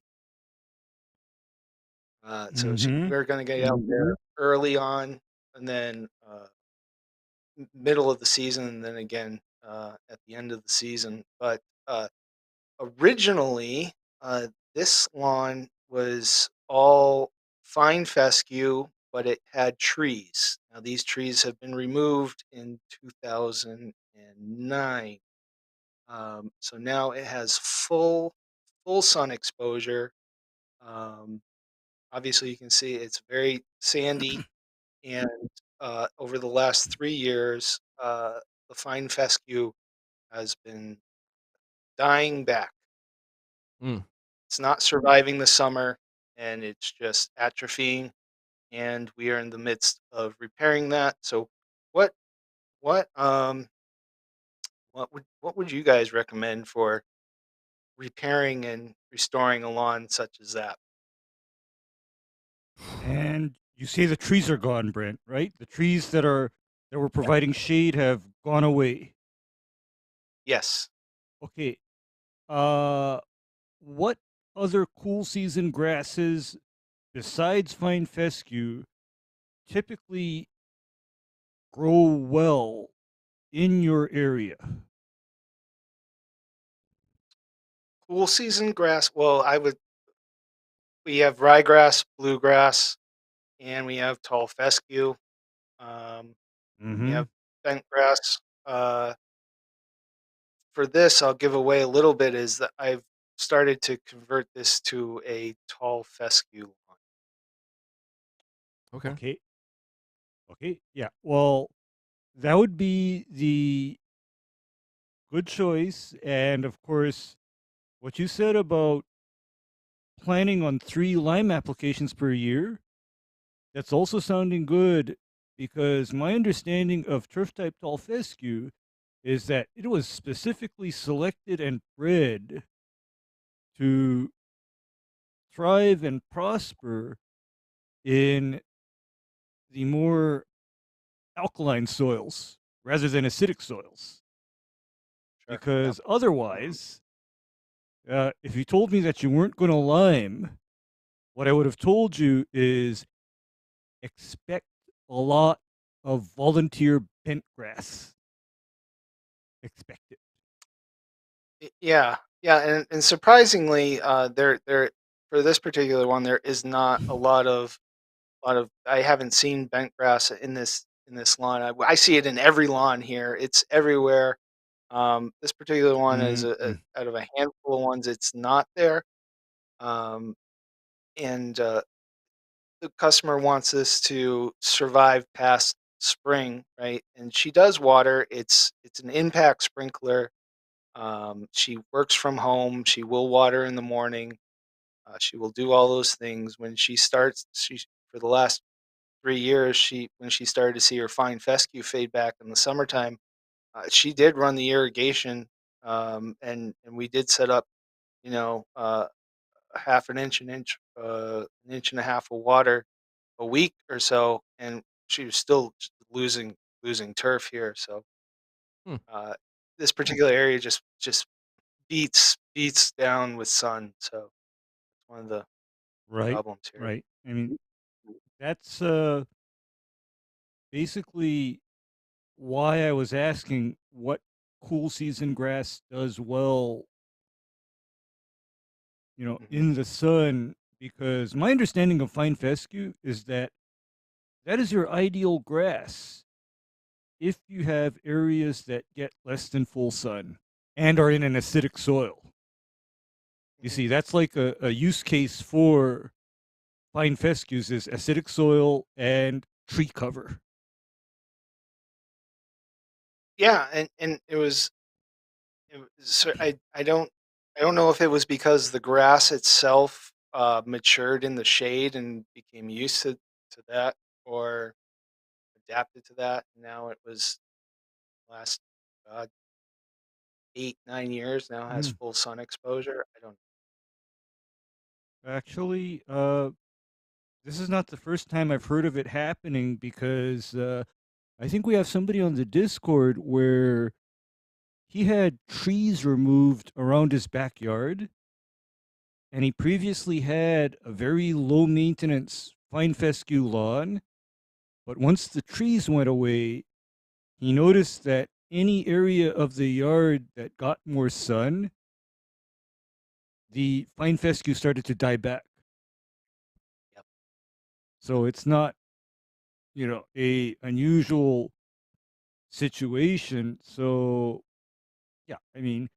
Mm-hmm. We're going to get out there early on, and then middle of the season, and then again at the end of the season. But originally, this lawn was all fine fescue, but it had trees. Now these trees have been removed in 2009. So now it has full sun exposure. Um, Obviously, you can see it's very sandy, and over the last 3 years, the fine fescue has been dying back. Mm. It's not surviving the summer, and it's just atrophying. And we are in the midst of repairing that. So, what what what would you guys recommend for repairing and restoring a lawn such as that? And you say the trees are gone, Brent, right? The trees that were providing shade have gone away. Yes. Okay. Uh, what other cool season grasses besides fine fescue typically grow well in your area? Cool season grass. Well, we have ryegrass, bluegrass, and we have tall fescue. Um, we Mm-hmm. have bent grass. For this, I'll give away a little bit is that I've started to convert this to a tall fescue lawn. Okay. Okay. Okay. Yeah. Well, that would be the good choice. And of course, what you said about planning on 3 lime applications per year, that's also sounding good because my understanding of turf type tall fescue is that it was specifically selected and bred to thrive and prosper in the more alkaline soils rather than acidic soils. Sure. Yep. Because otherwise, if you told me that you weren't going to lime, what I would have told you is expect a lot of volunteer bent grass. Expect it. Yeah, yeah, and surprisingly, there for this particular one, there is not a lot of. I haven't seen bent grass in this lawn. I see it in every lawn here. It's everywhere. This particular one is Mm-mm. out of a handful of ones. It's not there, um, and the customer wants this to survive past spring, right? And she does water. It's an impact sprinkler. She works from home. She will water in the morning. She will do all those things. When she starts, she for the last 3 years, when she started to see her fine fescue fade back in the summertime, she did run the irrigation, and we did set up, you know, a half an inch and a half of water a week or so, and she was still losing turf here. So Hmm. uh, this particular area just beats down with sun. So one of the Right. problems here. Right. I mean, that's basically why I was asking what cool season grass does well, in the sun, because my understanding of fine fescue is that is your ideal grass if you have areas that get less than full sun and are in an acidic soil. You see, that's like a use case for fine fescues is acidic soil and tree cover. Yeah, and I don't know if it was because the grass itself matured in the shade and became used to that, or adapted to that. Now it was last uh, 8-9 years now has Mm. full sun exposure. I don't. Actually, this is not the first time I've heard of it happening because I think we have somebody on the Discord where he had trees removed around his backyard, and he previously had a very low maintenance fine fescue lawn. But once the trees went away, he noticed that any area of the yard that got more sun, the fine fescue started to die back. Yep. So it's not, a unusual situation. So yeah, I mean,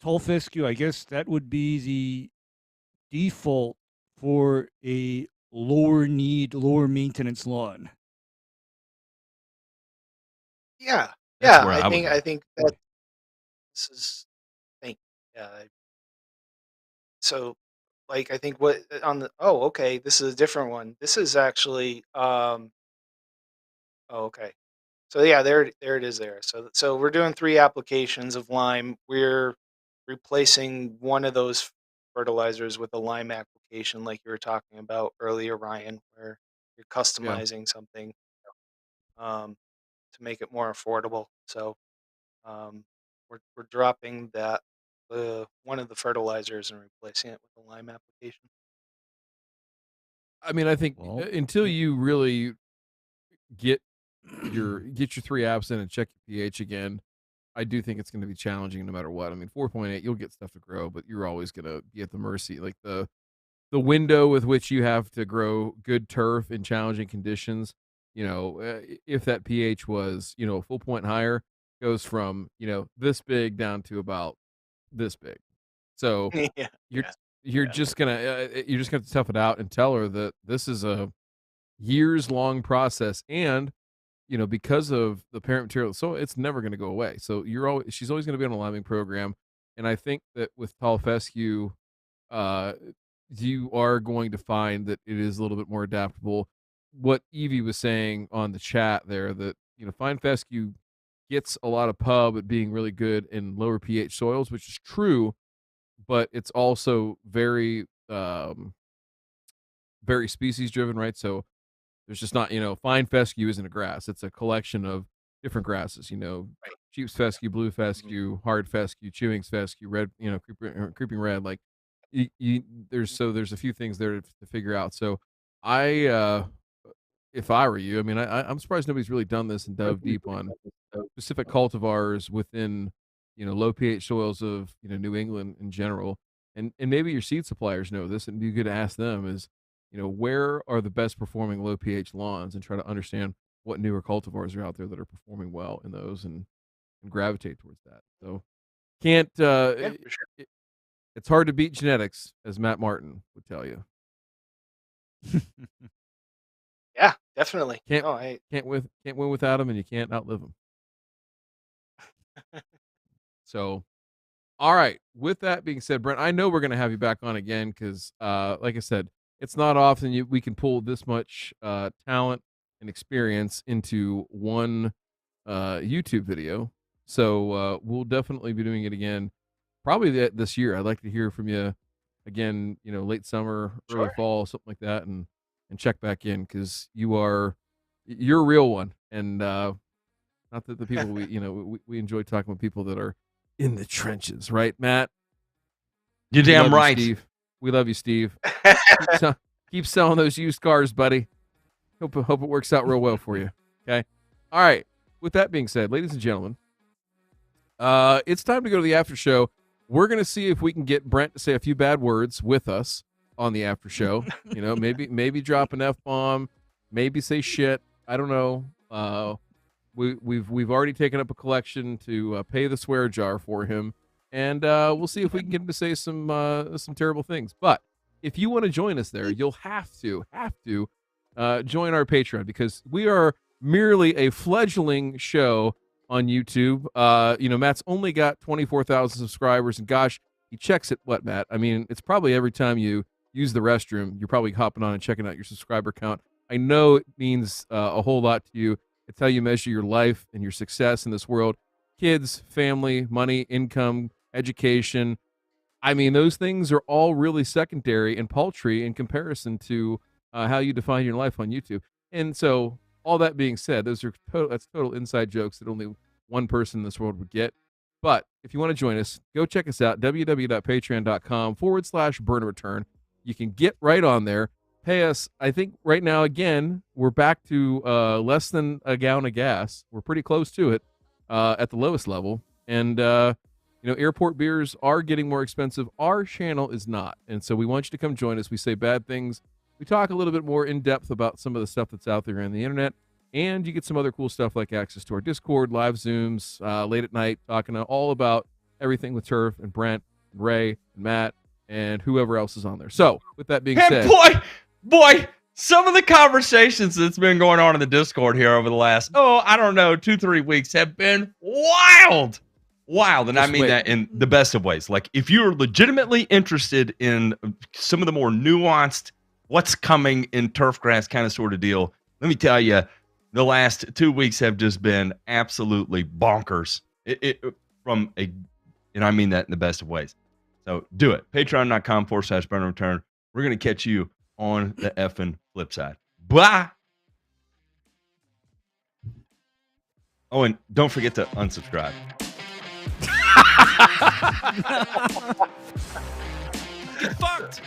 tall fescue, I guess that would be the default for a lower need, lower maintenance lawn. Yeah, That's yeah. where I would I go. think that this is. Thank. Yeah. So, like, I think what on the. Oh, okay. This is a different one. This is actually. Oh, okay. So yeah, there it is there. So we're doing 3 applications of lime. We're replacing one of those fertilizers with a lime application like you were talking about earlier, Ryan, where you're Yeah. customizing something um, to make it more affordable. So we're dropping that one of the fertilizers and replacing it with a lime application. I mean, I think Well, until you really get your 3 apps in and check your pH again, I do think it's going to be challenging no matter what. I mean, 4.8, you'll get stuff to grow, but you're always going to be at the mercy. Like the window with which you have to grow good turf in challenging conditions, if that pH was, a full point higher, goes from, this big down to about this big. So Yeah, you're yeah, you're yeah. just gonna you're just gonna have to tough it out and tell her that this is a years long process, and because of the parent material, so it's never going to go away. So she's always going to be on a liming program, and I think that with tall fescue, uh, you are going to find that it is a little bit more adaptable. What Evie was saying on the chat there, that fine fescue gets a lot of pub at being really good in lower pH soils, which is true, but it's also very species driven, right? So there's just not, fine fescue isn't a grass. It's a collection of different grasses, Right. sheep's fescue, blue Mhm. fescue, hard fescue, chewing's fescue, red, creeping red. Like there's a few things there to figure out. So I, if I were you, I mean, I'm surprised nobody's really done this and dove deep on specific cultivars within, low pH soils of, New England in general. And maybe your seed suppliers know this, and it'd be good to ask them is, where are the best performing low pH lawns, and try to understand what newer cultivars are out there that are performing well in those, and gravitate towards that. So can't Yeah, for sure. it's hard to beat genetics, as Matt Martin would tell you. Yeah, definitely. Can't No, I. can't win without them, and you can't outlive them. So all right. With that being said, Brent, I know we're going to have you back on again because, like I said, it's not often we can pull this much talent and experience into one YouTube video. So we'll definitely be doing it again, probably this year. I'd like to hear from you again. Late summer, early Sure. fall, something like that, and check back in because you're a real one, and not that the people we enjoy talking with people that are in the trenches, right, Matt? You're We damn love you, right. Steve. We love you, Steve. Keep selling those used cars, buddy. Hope it works out real well for you. Okay. All right. With that being said, ladies and gentlemen, it's time to go to the after show. We're gonna see if we can get Brent to say a few bad words with us on the after show. You know, maybe drop an F-bomb, maybe say shit. I don't know. We've already taken up a collection to pay the swear jar for him, and we'll see if we can get him to say some terrible things. But if you want to join us there, you'll have to join our Patreon, because we are merely a fledgling show on YouTube. Matt's only got 24,000 subscribers, and gosh, he checks it. What, Matt? I mean, it's probably every time you use the restroom, you're probably hopping on and checking out your subscriber count. I know it means a whole lot to you. It's how you measure your life and your success in this world. Kids, family, money, income, education. I mean, those things are all really secondary and paltry in comparison to how you define your life on YouTube. And so, all that being said, that's total inside jokes that only one person in this world would get. But if you want to join us, go check us out, www.patreon.com/burn-return. You can get right on there. Pay us. I think right now, again, we're back to less than a gallon of gas. We're pretty close to it at the lowest level. And, airport beers are getting more expensive. Our channel is not. And so we want you to come join us. We say bad things. We talk a little bit more in depth about some of the stuff that's out there on the internet. And you get some other cool stuff like access to our Discord, live Zooms, late at night, talking all about everything with Turf and Brent, and Ray, and Matt, and whoever else is on there. So, with that being said, boy, some of the conversations that's been going on in the Discord here over the last, 2-3 weeks have been wild. And I mean that in the best of ways. Like, if you're legitimately interested in some of the more nuanced, what's coming in turfgrass kind of sort of deal, let me tell you, the last 2 weeks have just been absolutely bonkers. And I mean that in the best of ways. So do it. Patreon.com/burn-return. We're going to catch you on the effing flip side. Bye. Oh, and don't forget to unsubscribe. Get fucked.